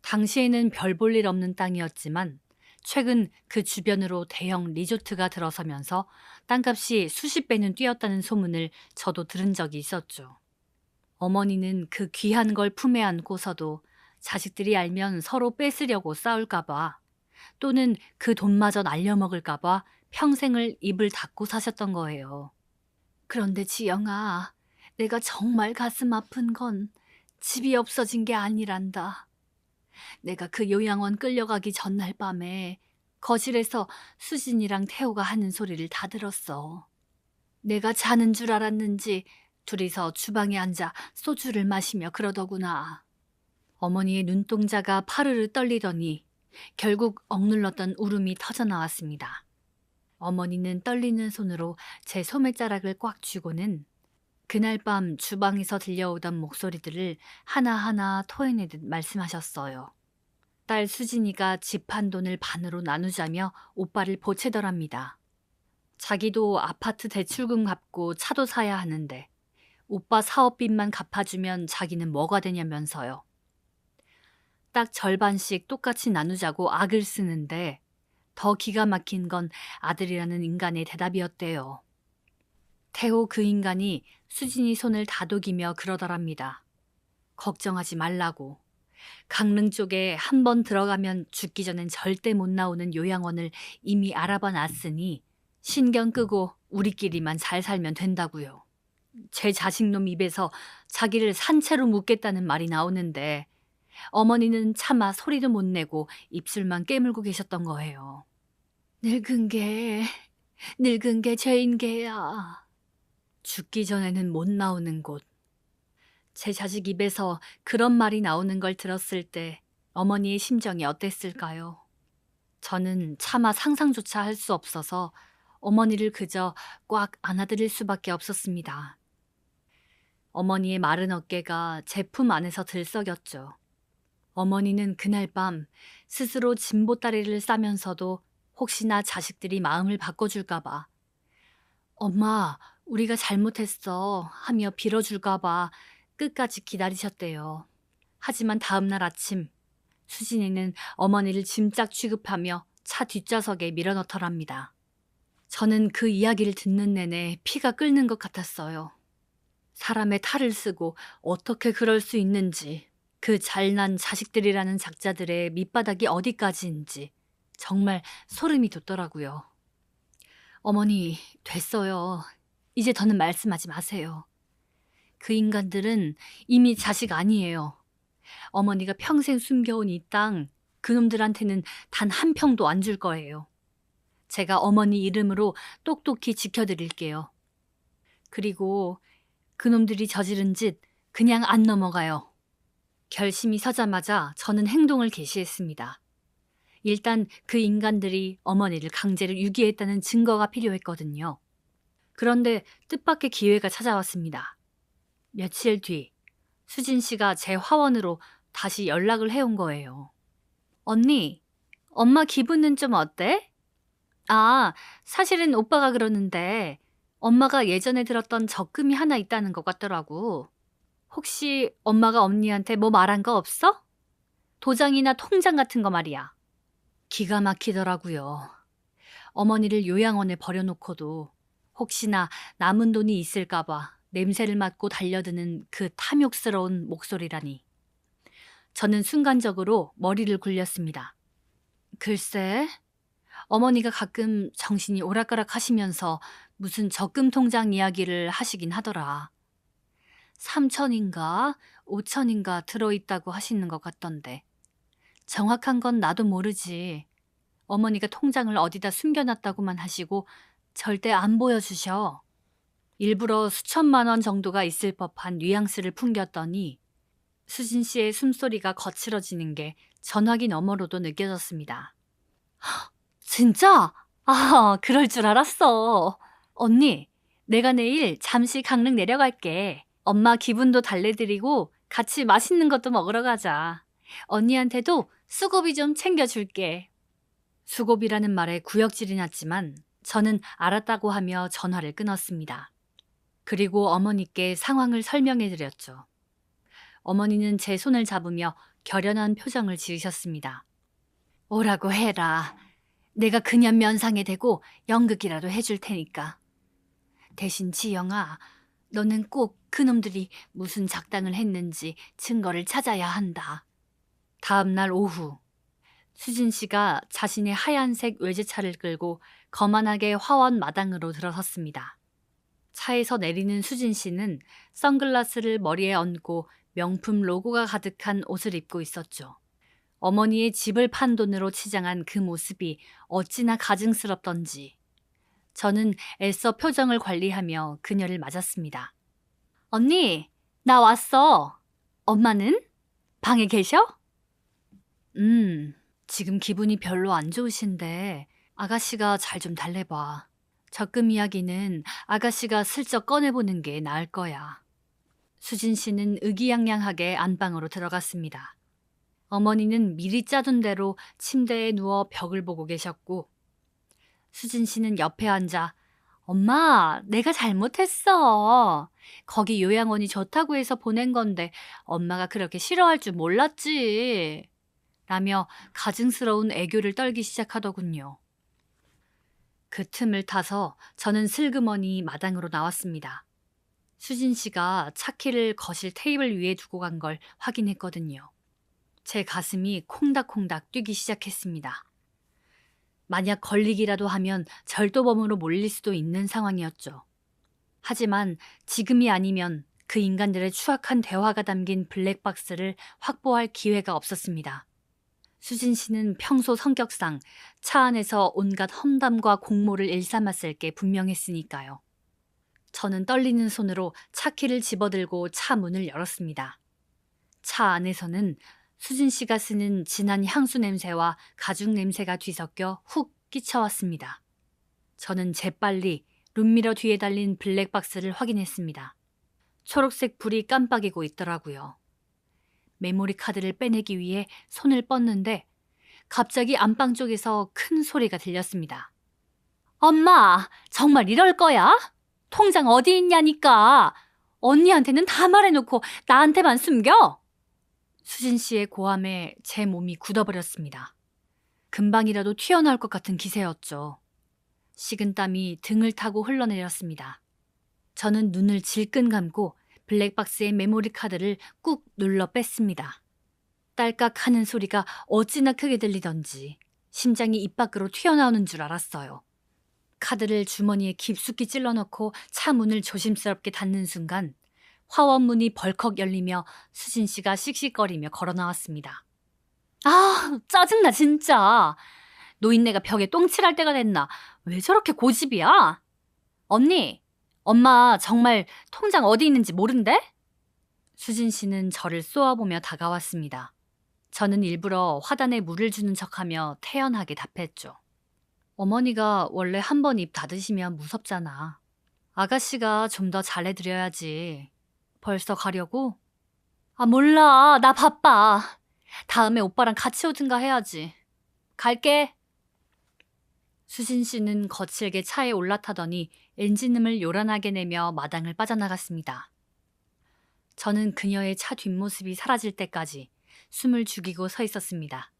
당시에는 별 볼 일 없는 땅이었지만 최근 그 주변으로 대형 리조트가 들어서면서 땅값이 수십 배는 뛰었다는 소문을 저도 들은 적이 있었죠. 어머니는 그 귀한 걸 품에 안고서도 자식들이 알면 서로 뺏으려고 싸울까봐 또는 그 돈마저 날려먹을까봐 평생을 입을 닫고 사셨던 거예요. 그런데 지영아, 내가 정말 가슴 아픈 건 집이 없어진 게 아니란다. 내가 그 요양원 끌려가기 전날 밤에 거실에서 수진이랑 태호가 하는 소리를 다 들었어. 내가 자는 줄 알았는지 둘이서 주방에 앉아 소주를 마시며 그러더구나. 어머니의 눈동자가 파르르 떨리더니 결국 억눌렀던 울음이 터져나왔습니다. 어머니는 떨리는 손으로 제 소매자락을 꽉 쥐고는 그날 밤 주방에서 들려오던 목소리들을 하나하나 토해내듯 말씀하셨어요. 딸 수진이가 집 한 돈을 반으로 나누자며 오빠를 보채더랍니다. 자기도 아파트 대출금 갚고 차도 사야 하는데 오빠 사업빚만 갚아주면 자기는 뭐가 되냐면서요. 딱 절반씩 똑같이 나누자고 악을 쓰는데 더 기가 막힌 건 아들이라는 인간의 대답이었대요. 태호 그 인간이 수진이 손을 다독이며 그러더랍니다. 걱정하지 말라고. 강릉 쪽에 한 번 들어가면 죽기 전엔 절대 못 나오는 요양원을 이미 알아봐 놨으니 신경 끄고 우리끼리만 잘 살면 된다고요. 제 자식놈 입에서 자기를 산채로 묻겠다는 말이 나오는데 어머니는 차마 소리도 못 내고 입술만 깨물고 계셨던 거예요. 늙은 게 죄인 게야. 죽기 전에는 못 나오는 곳. 제 자식 입에서 그런 말이 나오는 걸 들었을 때 어머니의 심정이 어땠을까요? 저는 차마 상상조차 할 수 없어서 어머니를 그저 꽉 안아드릴 수밖에 없었습니다. 어머니의 마른 어깨가 제 품 안에서 들썩였죠. 어머니는 그날 밤 스스로 진보다리를 싸면서도 혹시나 자식들이 마음을 바꿔줄까봐 엄마, 우리가 잘못했어 하며 빌어줄까봐 끝까지 기다리셨대요. 하지만 다음날 아침 수진이는 어머니를 짐짝 취급하며 차 뒷좌석에 밀어넣더랍니다. 저는 그 이야기를 듣는 내내 피가 끓는 것 같았어요. 사람의 탈을 쓰고 어떻게 그럴 수 있는지, 그 잘난 자식들이라는 작자들의 밑바닥이 어디까지인지 정말 소름이 돋더라고요. 어머니, 됐어요. 이제 더는 말씀하지 마세요. 그 인간들은 이미 자식 아니에요. 어머니가 평생 숨겨온 이 땅, 그놈들한테는 단 한 평도 안 줄 거예요. 제가 어머니 이름으로 똑똑히 지켜드릴게요. 그리고 그놈들이 저지른 짓 그냥 안 넘어가요. 결심이 서자마자 저는 행동을 개시했습니다. 일단 그 인간들이 어머니를 강제로 유기했다는 증거가 필요했거든요. 그런데 뜻밖의 기회가 찾아왔습니다. 며칠 뒤 수진 씨가 제 화원으로 다시 연락을 해온 거예요. 언니, 엄마 기분은 좀 어때? 아, 사실은 오빠가 그러는데 엄마가 예전에 들었던 적금이 하나 있다는 것 같더라고. 혹시 엄마가 언니한테 뭐 말한 거 없어? 도장이나 통장 같은 거 말이야. 기가 막히더라고요. 어머니를 요양원에 버려놓고도 혹시나 남은 돈이 있을까봐 냄새를 맡고 달려드는 그 탐욕스러운 목소리라니. 저는 순간적으로 머리를 굴렸습니다. 글쎄, 어머니가 가끔 정신이 오락가락 하시면서 무슨 적금 통장 이야기를 하시긴 하더라. 3천인가 5천인가 들어있다고 하시는 것 같던데. 정확한 건 나도 모르지. 어머니가 통장을 어디다 숨겨놨다고만 하시고 절대 안 보여주셔. 일부러 수천만 원 정도가 있을 법한 뉘앙스를 풍겼더니 수진 씨의 숨소리가 거칠어지는 게 전화기 너머로도 느껴졌습니다. 진짜? 아, 그럴 줄 알았어. 언니, 내가 내일 잠시 강릉 내려갈게. 엄마 기분도 달래드리고 같이 맛있는 것도 먹으러 가자. 언니한테도 수고비 좀 챙겨줄게. 수고비라는 말에 구역질이 났지만 저는 알았다고 하며 전화를 끊었습니다. 그리고 어머니께 상황을 설명해드렸죠. 어머니는 제 손을 잡으며 결연한 표정을 지으셨습니다. 오라고 해라. 내가 그년 면상에 대고 연극이라도 해줄 테니까. 대신 지영아, 너는 꼭 그놈들이 무슨 작당을 했는지 증거를 찾아야 한다. 다음 날 오후, 수진 씨가 자신의 하얀색 외제차를 끌고 거만하게 화원 마당으로 들어섰습니다. 차에서 내리는 수진 씨는 선글라스를 머리에 얹고 명품 로고가 가득한 옷을 입고 있었죠. 어머니의 집을 판 돈으로 치장한 그 모습이 어찌나 가증스럽던지 저는 애써 표정을 관리하며 그녀를 맞았습니다. 언니, 나 왔어. 엄마는? 방에 계셔? 지금 기분이 별로 안 좋으신데 아가씨가 잘 좀 달래봐. 적금 이야기는 아가씨가 슬쩍 꺼내보는 게 나을 거야. 수진 씨는 의기양양하게 안방으로 들어갔습니다. 어머니는 미리 짜둔 대로 침대에 누워 벽을 보고 계셨고 수진 씨는 옆에 앉아 엄마, 내가 잘못했어. 거기 요양원이 좋다고 해서 보낸 건데 엄마가 그렇게 싫어할 줄 몰랐지. 라며 가증스러운 애교를 떨기 시작하더군요. 그 틈을 타서 저는 슬그머니 마당으로 나왔습니다. 수진 씨가 차 키를 거실 테이블 위에 두고 간 걸 확인했거든요. 제 가슴이 콩닥콩닥 뛰기 시작했습니다. 만약 걸리기라도 하면 절도범으로 몰릴 수도 있는 상황이었죠. 하지만 지금이 아니면 그 인간들의 추악한 대화가 담긴 블랙박스를 확보할 기회가 없었습니다. 수진 씨는 평소 성격상 차 안에서 온갖 험담과 공모를 일삼았을 게 분명했으니까요. 저는 떨리는 손으로 차 키를 집어들고 차 문을 열었습니다. 차 안에서는 수진 씨가 쓰는 진한 향수 냄새와 가죽 냄새가 뒤섞여 훅 끼쳐왔습니다. 저는 재빨리 룸미러 뒤에 달린 블랙박스를 확인했습니다. 초록색 불이 깜빡이고 있더라고요. 메모리 카드를 빼내기 위해 손을 뻗는데 갑자기 안방 쪽에서 큰 소리가 들렸습니다. 엄마, 정말 이럴 거야? 통장 어디 있냐니까. 언니한테는 다 말해놓고 나한테만 숨겨? 수진 씨의 고함에 제 몸이 굳어버렸습니다. 금방이라도 튀어나올 것 같은 기세였죠. 식은땀이 등을 타고 흘러내렸습니다. 저는 눈을 질끈 감고 블랙박스의 메모리 카드를 꾹 눌러 뺐습니다. 딸깍 하는 소리가 어찌나 크게 들리던지 심장이 입 밖으로 튀어나오는 줄 알았어요. 카드를 주머니에 깊숙이 찔러넣고 차 문을 조심스럽게 닫는 순간 화원문이 벌컥 열리며 수진 씨가 씩씩거리며 걸어 나왔습니다. 아, 짜증나 진짜. 노인네가 벽에 똥칠할 때가 됐나. 왜 저렇게 고집이야? 언니, 엄마 정말 통장 어디 있는지 모른대? 수진 씨는 저를 쏘아보며 다가왔습니다. 저는 일부러 화단에 물을 주는 척하며 태연하게 답했죠. 어머니가 원래 한 번 입 닫으시면 무섭잖아. 아가씨가 좀 더 잘해드려야지. 벌써 가려고? 아, 몰라. 나 바빠. 다음에 오빠랑 같이 오든가 해야지. 갈게. 수진 씨는 거칠게 차에 올라타더니 엔진음을 요란하게 내며 마당을 빠져나갔습니다. 저는 그녀의 차 뒷모습이 사라질 때까지 숨을 죽이고 서 있었습니다.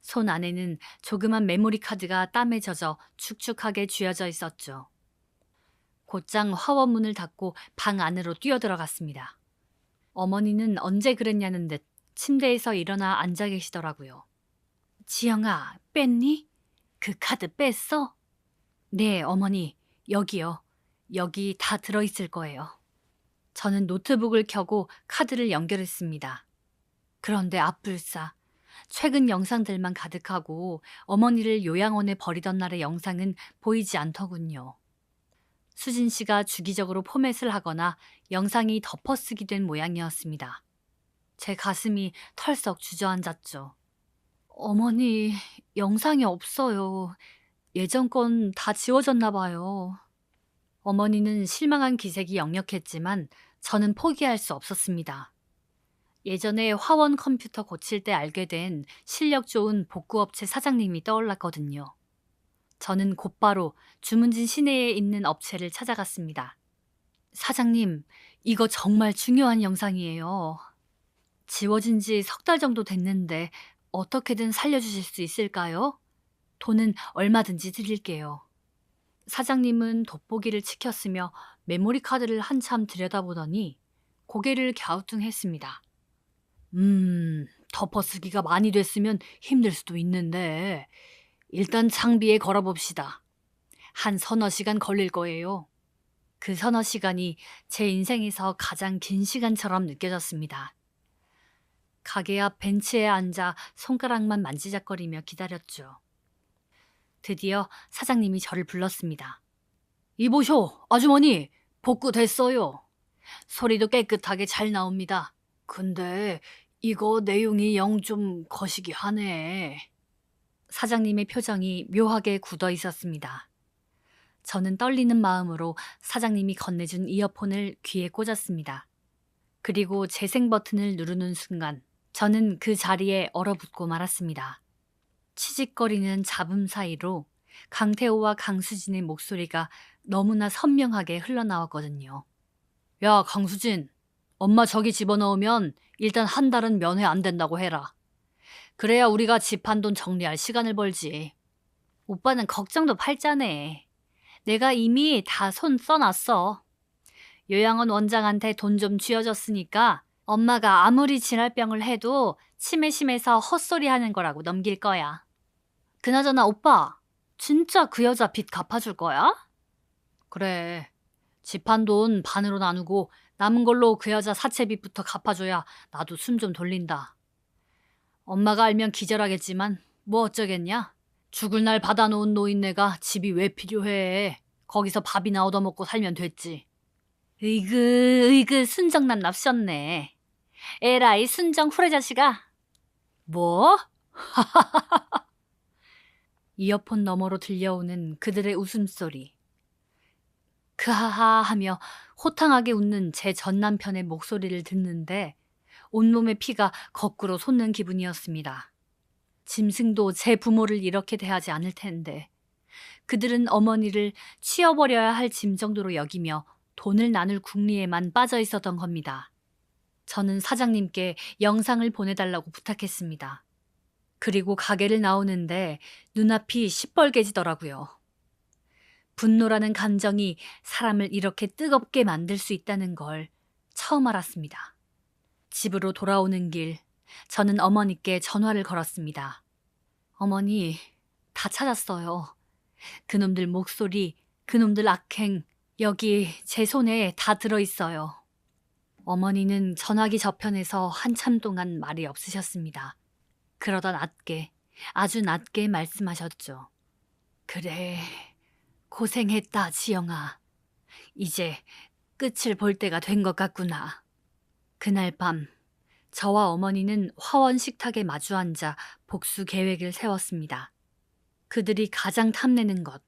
손 안에는 조그만 메모리 카드가 땀에 젖어 축축하게 쥐어져 있었죠. 곧장 화원문을 닫고 방 안으로 뛰어들어갔습니다. 어머니는 언제 그랬냐는 듯 침대에서 일어나 앉아 계시더라고요. 지영아, 뺐니? 그 카드 뺐어? 네, 어머니. 여기요. 여기 다 들어있을 거예요. 저는 노트북을 켜고 카드를 연결했습니다. 그런데 앞불싸. 최근 영상들만 가득하고 어머니를 요양원에 버리던 날의 영상은 보이지 않더군요. 수진 씨가 주기적으로 포맷을 하거나 영상이 덮어쓰기 된 모양이었습니다. 제 가슴이 털썩 주저앉았죠. 어머니, 영상이 없어요. 예전 건 다 지워졌나 봐요. 어머니는 실망한 기색이 역력했지만 저는 포기할 수 없었습니다. 예전에 화원 컴퓨터 고칠 때 알게 된 실력 좋은 복구업체 사장님이 떠올랐거든요. 저는 곧바로 주문진 시내에 있는 업체를 찾아갔습니다. 사장님, 이거 정말 중요한 영상이에요. 지워진 지 3달 정도 됐는데 어떻게든 살려주실 수 있을까요? 돈은 얼마든지 드릴게요. 사장님은 돋보기를 치켰으며 메모리 카드를 한참 들여다보더니 고개를 갸우뚱했습니다. 덮어쓰기가 많이 됐으면 힘들 수도 있는데 일단 장비에 걸어봅시다. 한 서너 시간 걸릴 거예요. 그 서너 시간이 제 인생에서 가장 긴 시간처럼 느껴졌습니다. 가게 앞 벤치에 앉아 손가락만 만지작거리며 기다렸죠. 드디어 사장님이 저를 불렀습니다. 이보쇼, 아주머니, 복구됐어요. 소리도 깨끗하게 잘 나옵니다. 근데 이거 내용이 영 좀 거시기 하네. 사장님의 표정이 묘하게 굳어 있었습니다. 저는 떨리는 마음으로 사장님이 건네준 이어폰을 귀에 꽂았습니다. 그리고 재생 버튼을 누르는 순간 저는 그 자리에 얼어붙고 말았습니다. 치직거리는 잡음 사이로 강태호와 강수진의 목소리가 너무나 선명하게 흘러나왔거든요. 야, 강수진, 엄마 저기 집어넣으면 일단 한 달은 면회 안 된다고 해라. 그래야 우리가 집 한 돈 정리할 시간을 벌지. 오빠는 걱정도 팔자네. 내가 이미 다 손 써놨어. 요양원 원장한테 돈 좀 쥐어줬으니까 엄마가 아무리 진할병을 해도 치매 심해서 헛소리 하는 거라고 넘길 거야. 그나저나 오빠, 진짜 그 여자 빚 갚아줄 거야? 그래. 집 한 돈 반으로 나누고 남은 걸로 그 여자 사채빚부터 갚아줘야 나도 숨 좀 돌린다. 엄마가 알면 기절하겠지만 뭐 어쩌겠냐? 죽을 날 받아놓은 노인네가 집이 왜 필요해. 거기서 밥이나 얻어먹고 살면 됐지. 으이그 순정남 납셨네. 에라이 순정 후레자식아. 뭐? 이어폰 너머로 들려오는 그들의 웃음소리. 크하하 하며 호탕하게 웃는 제 전남편의 목소리를 듣는데 온몸의 피가 거꾸로 솟는 기분이었습니다. 짐승도 제 부모를 이렇게 대하지 않을 텐데 그들은 어머니를 치워버려야 할 짐 정도로 여기며 돈을 나눌 궁리에만 빠져 있었던 겁니다. 저는 사장님께 영상을 보내달라고 부탁했습니다. 그리고 가게를 나오는데 눈앞이 시뻘개지더라고요. 분노라는 감정이 사람을 이렇게 뜨겁게 만들 수 있다는 걸 처음 알았습니다. 집으로 돌아오는 길, 저는 어머니께 전화를 걸었습니다. 어머니, 다 찾았어요. 그놈들 목소리, 그놈들 악행, 여기 제 손에 다 들어있어요. 어머니는 전화기 저편에서 한참 동안 말이 없으셨습니다. 그러다 낮게, 아주 낮게 말씀하셨죠. 그래, 고생했다, 지영아. 이제 끝을 볼 때가 된 것 같구나. 그날 밤, 저와 어머니는 화원 식탁에 마주 앉아 복수 계획을 세웠습니다. 그들이 가장 탐내는 것,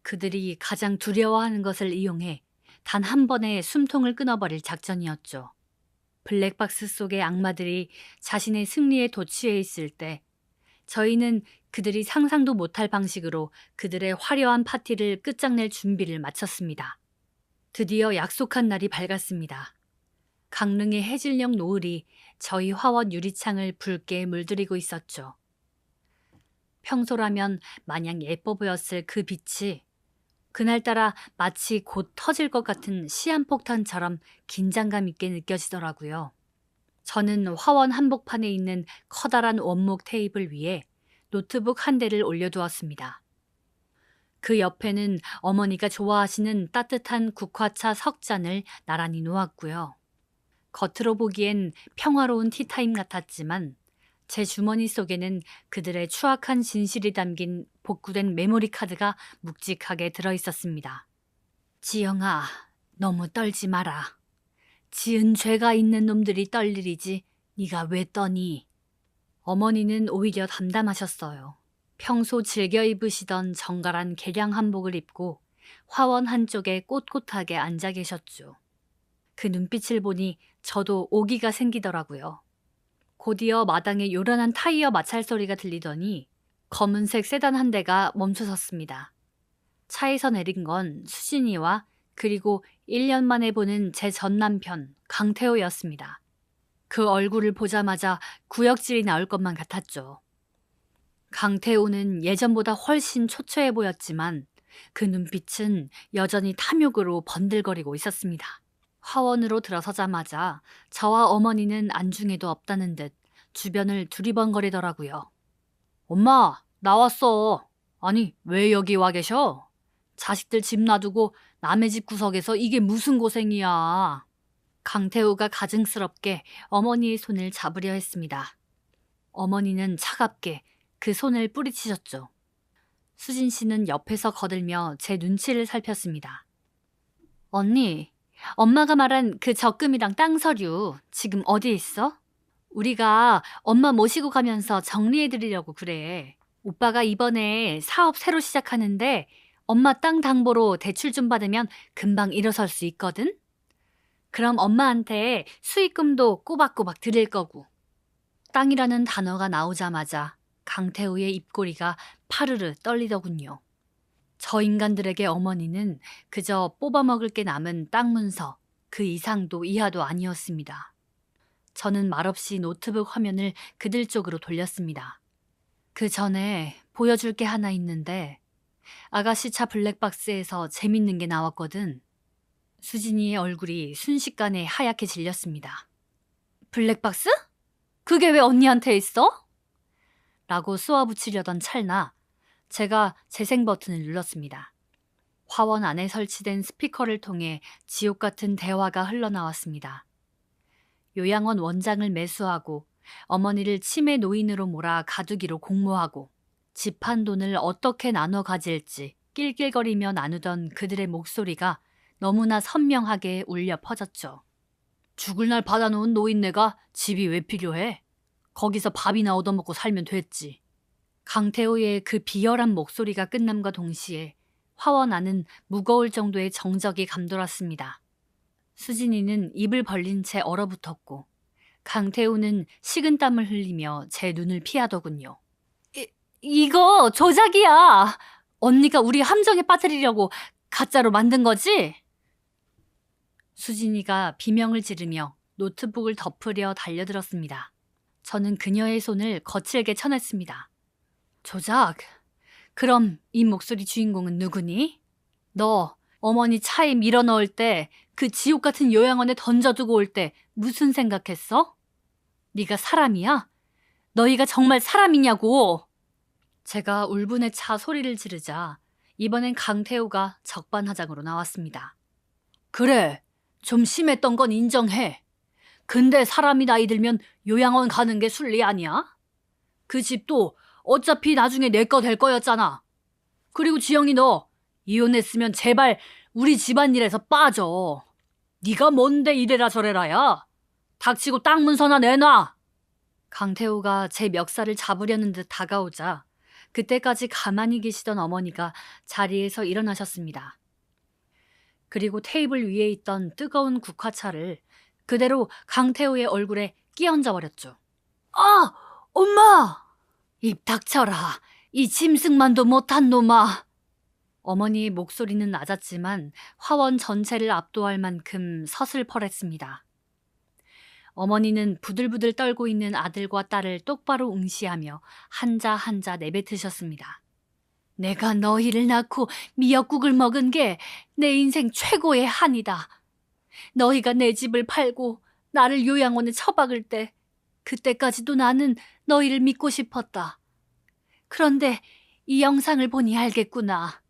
그들이 가장 두려워하는 것을 이용해 단 한 번에 숨통을 끊어버릴 작전이었죠. 블랙박스 속의 악마들이 자신의 승리에 도취해 있을 때 저희는 그들이 상상도 못할 방식으로 그들의 화려한 파티를 끝장낼 준비를 마쳤습니다. 드디어 약속한 날이 밝았습니다. 강릉의 해질녘 노을이 저희 화원 유리창을 붉게 물들이고 있었죠. 평소라면 마냥 예뻐 보였을 그 빛이 그날따라 마치 곧 터질 것 같은 시한폭탄처럼 긴장감 있게 느껴지더라고요. 저는 화원 한복판에 있는 커다란 원목 테이블 위에 노트북 한 대를 올려두었습니다. 그 옆에는 어머니가 좋아하시는 따뜻한 국화차 석 잔을 나란히 놓았고요. 겉으로 보기엔 평화로운 티타임 같았지만 제 주머니 속에는 그들의 추악한 진실이 담긴 복구된 메모리 카드가 묵직하게 들어있었습니다. 지영아, 너무 떨지 마라. 지은 죄가 있는 놈들이 떨 일이지 네가 왜 떠니? 어머니는 오히려 담담하셨어요. 평소 즐겨 입으시던 정갈한 개량 한복을 입고 화원 한쪽에 꼿꼿하게 앉아 계셨죠. 그 눈빛을 보니 저도 오기가 생기더라고요. 곧이어 마당에 요란한 타이어 마찰 소리가 들리더니 검은색 세단 한 대가 멈춰섰습니다. 차에서 내린 건 수진이와 그리고 1년 만에 보는 제 전남편 강태호였습니다. 그 얼굴을 보자마자 구역질이 나올 것만 같았죠. 강태호는 예전보다 훨씬 초췌해 보였지만 그 눈빛은 여전히 탐욕으로 번들거리고 있었습니다. 화원으로 들어서자마자 저와 어머니는 안중에도 없다는 듯 주변을 두리번거리더라고요. 엄마, 나왔어. 아니, 왜 여기 와 계셔? 자식들 집 놔두고 남의 집 구석에서 이게 무슨 고생이야. 강태우가 가증스럽게 어머니의 손을 잡으려 했습니다. 어머니는 차갑게 그 손을 뿌리치셨죠. 수진 씨는 옆에서 거들며 제 눈치를 살폈습니다. 언니, 엄마가 말한 그 적금이랑 땅 서류 지금 어디 있어? 우리가 엄마 모시고 가면서 정리해드리려고 그래. 오빠가 이번에 사업 새로 시작하는데 엄마 땅 담보로 대출 좀 받으면 금방 일어설 수 있거든? 그럼 엄마한테 수익금도 꼬박꼬박 드릴 거고. 땅이라는 단어가 나오자마자 강태우의 입꼬리가 파르르 떨리더군요. 저 인간들에게 어머니는 그저 뽑아먹을 게 남은 땅 문서, 그 이상도 이하도 아니었습니다. 저는 말없이 노트북 화면을 그들 쪽으로 돌렸습니다. 그 전에 보여줄 게 하나 있는데 아가씨 차 블랙박스에서 재밌는 게 나왔거든. 수진이의 얼굴이 순식간에 하얗게 질렸습니다. 블랙박스? 그게 왜 언니한테 있어? 라고 쏘아붙이려던 찰나 제가 재생 버튼을 눌렀습니다. 화원 안에 설치된 스피커를 통해 지옥 같은 대화가 흘러나왔습니다. 요양원 원장을 매수하고 어머니를 치매 노인으로 몰아 가두기로 공모하고 집 한 돈을 어떻게 나눠 가질지 낄낄거리며 나누던 그들의 목소리가 너무나 선명하게 울려 퍼졌죠. 죽을 날 받아놓은 노인네가 집이 왜 필요해? 거기서 밥이나 얻어먹고 살면 됐지. 강태호의 그 비열한 목소리가 끝남과 동시에 화원 안은 무거울 정도의 정적이 감돌았습니다. 수진이는 입을 벌린 채 얼어붙었고 강태호는 식은땀을 흘리며 제 눈을 피하더군요. 이거 조작이야. 언니가 우리 함정에 빠뜨리려고 가짜로 만든 거지? 수진이가 비명을 지르며 노트북을 덮으려 달려들었습니다. 저는 그녀의 손을 거칠게 쳐냈습니다. 조작? 그럼 이 목소리 주인공은 누구니? 너 어머니 차에 밀어 넣을 때 그 지옥 같은 요양원에 던져두고 올 때 무슨 생각했어? 네가 사람이야? 너희가 정말 사람이냐고! 제가 울분에 차 소리를 지르자 이번엔 강태호가 적반하장으로 나왔습니다. 그래, 좀 심했던 건 인정해. 근데 사람이 나이 들면 요양원 가는 게 순리 아니야? 그 집도 어차피 나중에 내 거 될 거였잖아. 그리고 지영이 너 이혼했으면 제발 우리 집안일에서 빠져. 네가 뭔데 이래라 저래라야. 닥치고 땅 문서나 내놔. 강태호가 제 멱살을 잡으려는 듯 다가오자 그때까지 가만히 계시던 어머니가 자리에서 일어나셨습니다. 그리고 테이블 위에 있던 뜨거운 국화차를 그대로 강태호의 얼굴에 끼얹어 버렸죠. 아! 엄마! 입 닥쳐라. 이 짐승만도 못한 놈아. 어머니의 목소리는 낮았지만 화원 전체를 압도할 만큼 서슬퍼랬습니다. 어머니는 부들부들 떨고 있는 아들과 딸을 똑바로 응시하며 한자 한자 내뱉으셨습니다. 내가 너희를 낳고 미역국을 먹은 게 내 인생 최고의 한이다. 너희가 내 집을 팔고 나를 요양원에 처박을 때 그때까지도 나는 너희를 믿고 싶었다. 그런데 이 영상을 보니 알겠구나.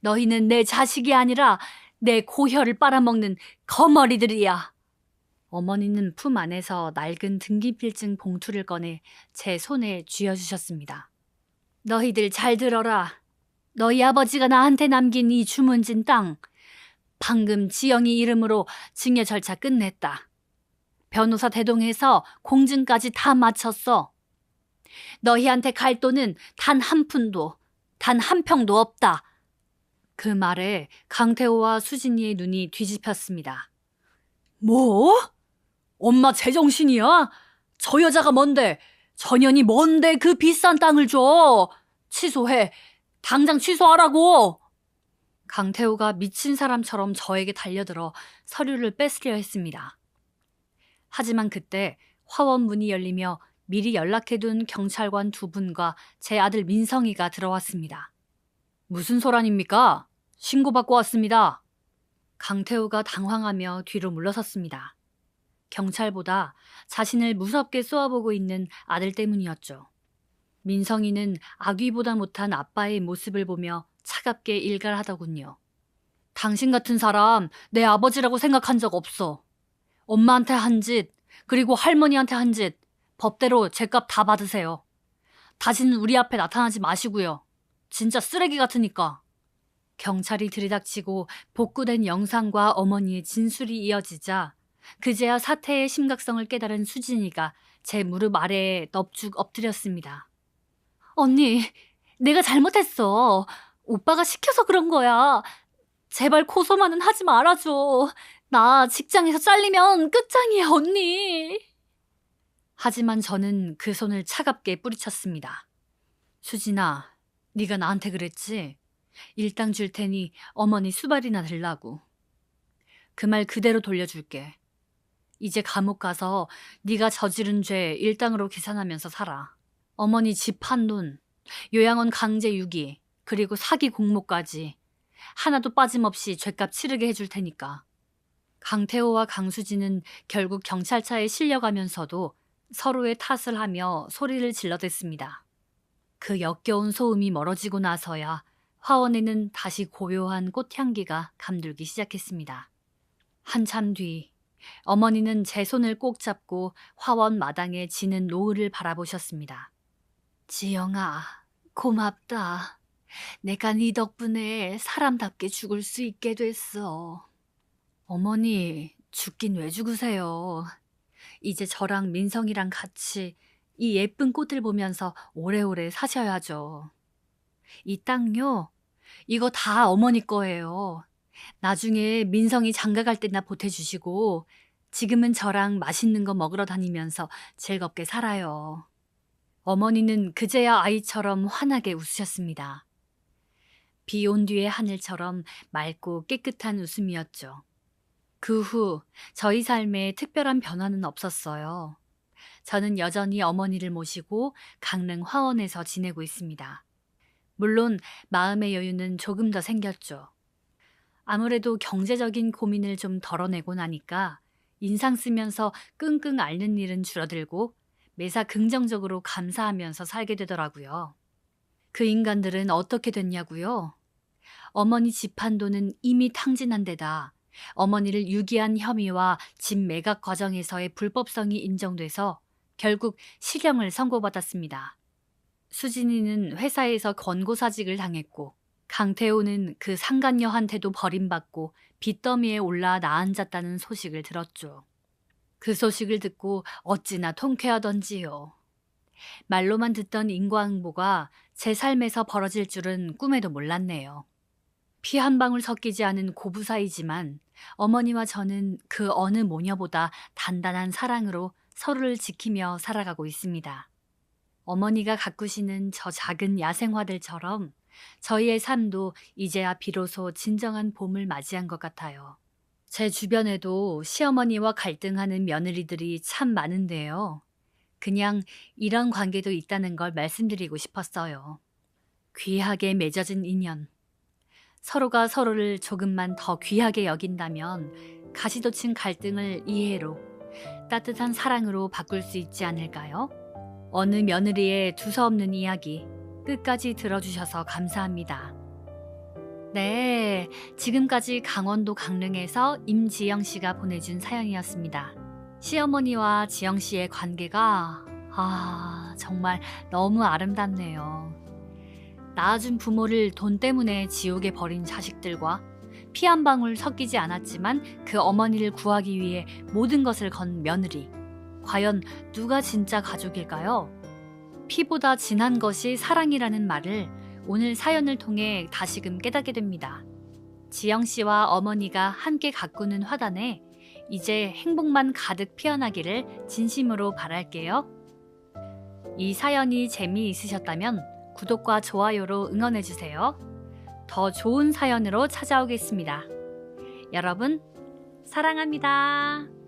너희는 내 자식이 아니라 내 고혈을 빨아먹는 거머리들이야. 어머니는 품 안에서 낡은 등기필증 봉투를 꺼내 제 손에 쥐어주셨습니다. 너희들 잘 들어라. 너희 아버지가 나한테 남긴 이 주문진 땅, 방금 지영이 이름으로 증여 절차 끝냈다. 변호사 대동해서 공증까지 다 마쳤어. 너희한테 갈 돈은 단 한 푼도, 단 한 평도 없다. 그 말에 강태호와 수진이의 눈이 뒤집혔습니다. 뭐? 엄마 제정신이야? 저 여자가 뭔데? 저 년이 뭔데 그 비싼 땅을 줘? 취소해. 당장 취소하라고. 강태호가 미친 사람처럼 저에게 달려들어 서류를 뺏으려 했습니다. 하지만 그때 화원 문이 열리며 미리 연락해둔 경찰관 두 분과 제 아들 민성이가 들어왔습니다. 무슨 소란입니까? 신고받고 왔습니다. 강태호가 당황하며 뒤로 물러섰습니다. 경찰보다 자신을 무섭게 쏘아보고 있는 아들 때문이었죠. 민성이는 아귀보다 못한 아빠의 모습을 보며 차갑게 일갈하더군요. 당신 같은 사람 내 아버지라고 생각한 적 없어. 엄마한테 한 짓, 그리고 할머니한테 한 짓, 법대로 제값 다 받으세요. 다시는 우리 앞에 나타나지 마시고요. 진짜 쓰레기 같으니까. 경찰이 들이닥치고 복구된 영상과 어머니의 진술이 이어지자 그제야 사태의 심각성을 깨달은 수진이가 제 무릎 아래에 넙죽 엎드렸습니다. 언니, 내가 잘못했어. 오빠가 시켜서 그런 거야. 제발 고소만은 하지 말아줘. 나 직장에서 잘리면 끝장이야, 언니. 하지만 저는 그 손을 차갑게 뿌리쳤습니다. 수진아, 네가 나한테 그랬지? 일당 줄 테니 어머니 수발이나 들라고. 그 말 그대로 돌려줄게. 이제 감옥 가서 네가 저지른 죄 일당으로 계산하면서 살아. 어머니 집 판 돈 요양원 강제 유기, 그리고 사기 공모까지 하나도 빠짐없이 죗값 치르게 해줄 테니까. 강태호와 강수진은 결국 경찰차에 실려가면서도 서로의 탓을 하며 소리를 질러댔습니다. 그 역겨운 소음이 멀어지고 나서야 화원에는 다시 고요한 꽃향기가 감돌기 시작했습니다. 한참 뒤 어머니는 제 손을 꼭 잡고 화원 마당에 지는 노을을 바라보셨습니다. 지영아, 고맙다. 내가 네 덕분에 사람답게 죽을 수 있게 됐어. 어머니, 죽긴 왜 죽으세요? 이제 저랑 민성이랑 같이 이 예쁜 꽃을 보면서 오래오래 사셔야죠. 이 땅요, 이거 다 어머니 거예요. 나중에 민성이 장가 갈 때나 보태주시고 지금은 저랑 맛있는 거 먹으러 다니면서 즐겁게 살아요. 어머니는 그제야 아이처럼 환하게 웃으셨습니다. 비 온 뒤의 하늘처럼 맑고 깨끗한 웃음이었죠. 그 후 저희 삶에 특별한 변화는 없었어요. 저는 여전히 어머니를 모시고 강릉 화원에서 지내고 있습니다. 물론 마음의 여유는 조금 더 생겼죠. 아무래도 경제적인 고민을 좀 덜어내고 나니까 인상 쓰면서 끙끙 앓는 일은 줄어들고 매사 긍정적으로 감사하면서 살게 되더라고요. 그 인간들은 어떻게 됐냐고요? 어머니 집 한도는 이미 탕진한 데다 어머니를 유기한 혐의와 집 매각 과정에서의 불법성이 인정돼서 결국 실형을 선고받았습니다. 수진이는 회사에서 권고사직을 당했고 강태호는 그 상간녀한테도 버림받고 빚더미에 올라 나앉았다는 소식을 들었죠. 그 소식을 듣고 어찌나 통쾌하던지요. 말로만 듣던 인과응보가 제 삶에서 벌어질 줄은 꿈에도 몰랐네요. 피 한 방울 섞이지 않은 고부 사이지만 어머니와 저는 그 어느 모녀보다 단단한 사랑으로 서로를 지키며 살아가고 있습니다. 어머니가 가꾸시는 저 작은 야생화들처럼 저희의 삶도 이제야 비로소 진정한 봄을 맞이한 것 같아요. 제 주변에도 시어머니와 갈등하는 며느리들이 참 많은데요. 그냥 이런 관계도 있다는 걸 말씀드리고 싶었어요. 귀하게 맺어진 인연. 서로가 서로를 조금만 더 귀하게 여긴다면 가시돋친 갈등을 이해로, 따뜻한 사랑으로 바꿀 수 있지 않을까요? 어느 며느리의 두서없는 이야기 끝까지 들어주셔서 감사합니다. 네, 지금까지 강원도 강릉에서 임지영 씨가 보내준 사연이었습니다. 시어머니와 지영 씨의 관계가 정말 너무 아름답네요. 낳아준 부모를 돈 때문에 지옥에 버린 자식들과 피 한 방울 섞이지 않았지만 그 어머니를 구하기 위해 모든 것을 건 며느리. 과연 누가 진짜 가족일까요? 피보다 진한 것이 사랑이라는 말을 오늘 사연을 통해 다시금 깨닫게 됩니다. 지영 씨와 어머니가 함께 가꾸는 화단에 이제 행복만 가득 피어나기를 진심으로 바랄게요. 이 사연이 재미있으셨다면 구독과 좋아요로 응원해주세요. 더 좋은 사연으로 찾아오겠습니다. 여러분, 사랑합니다.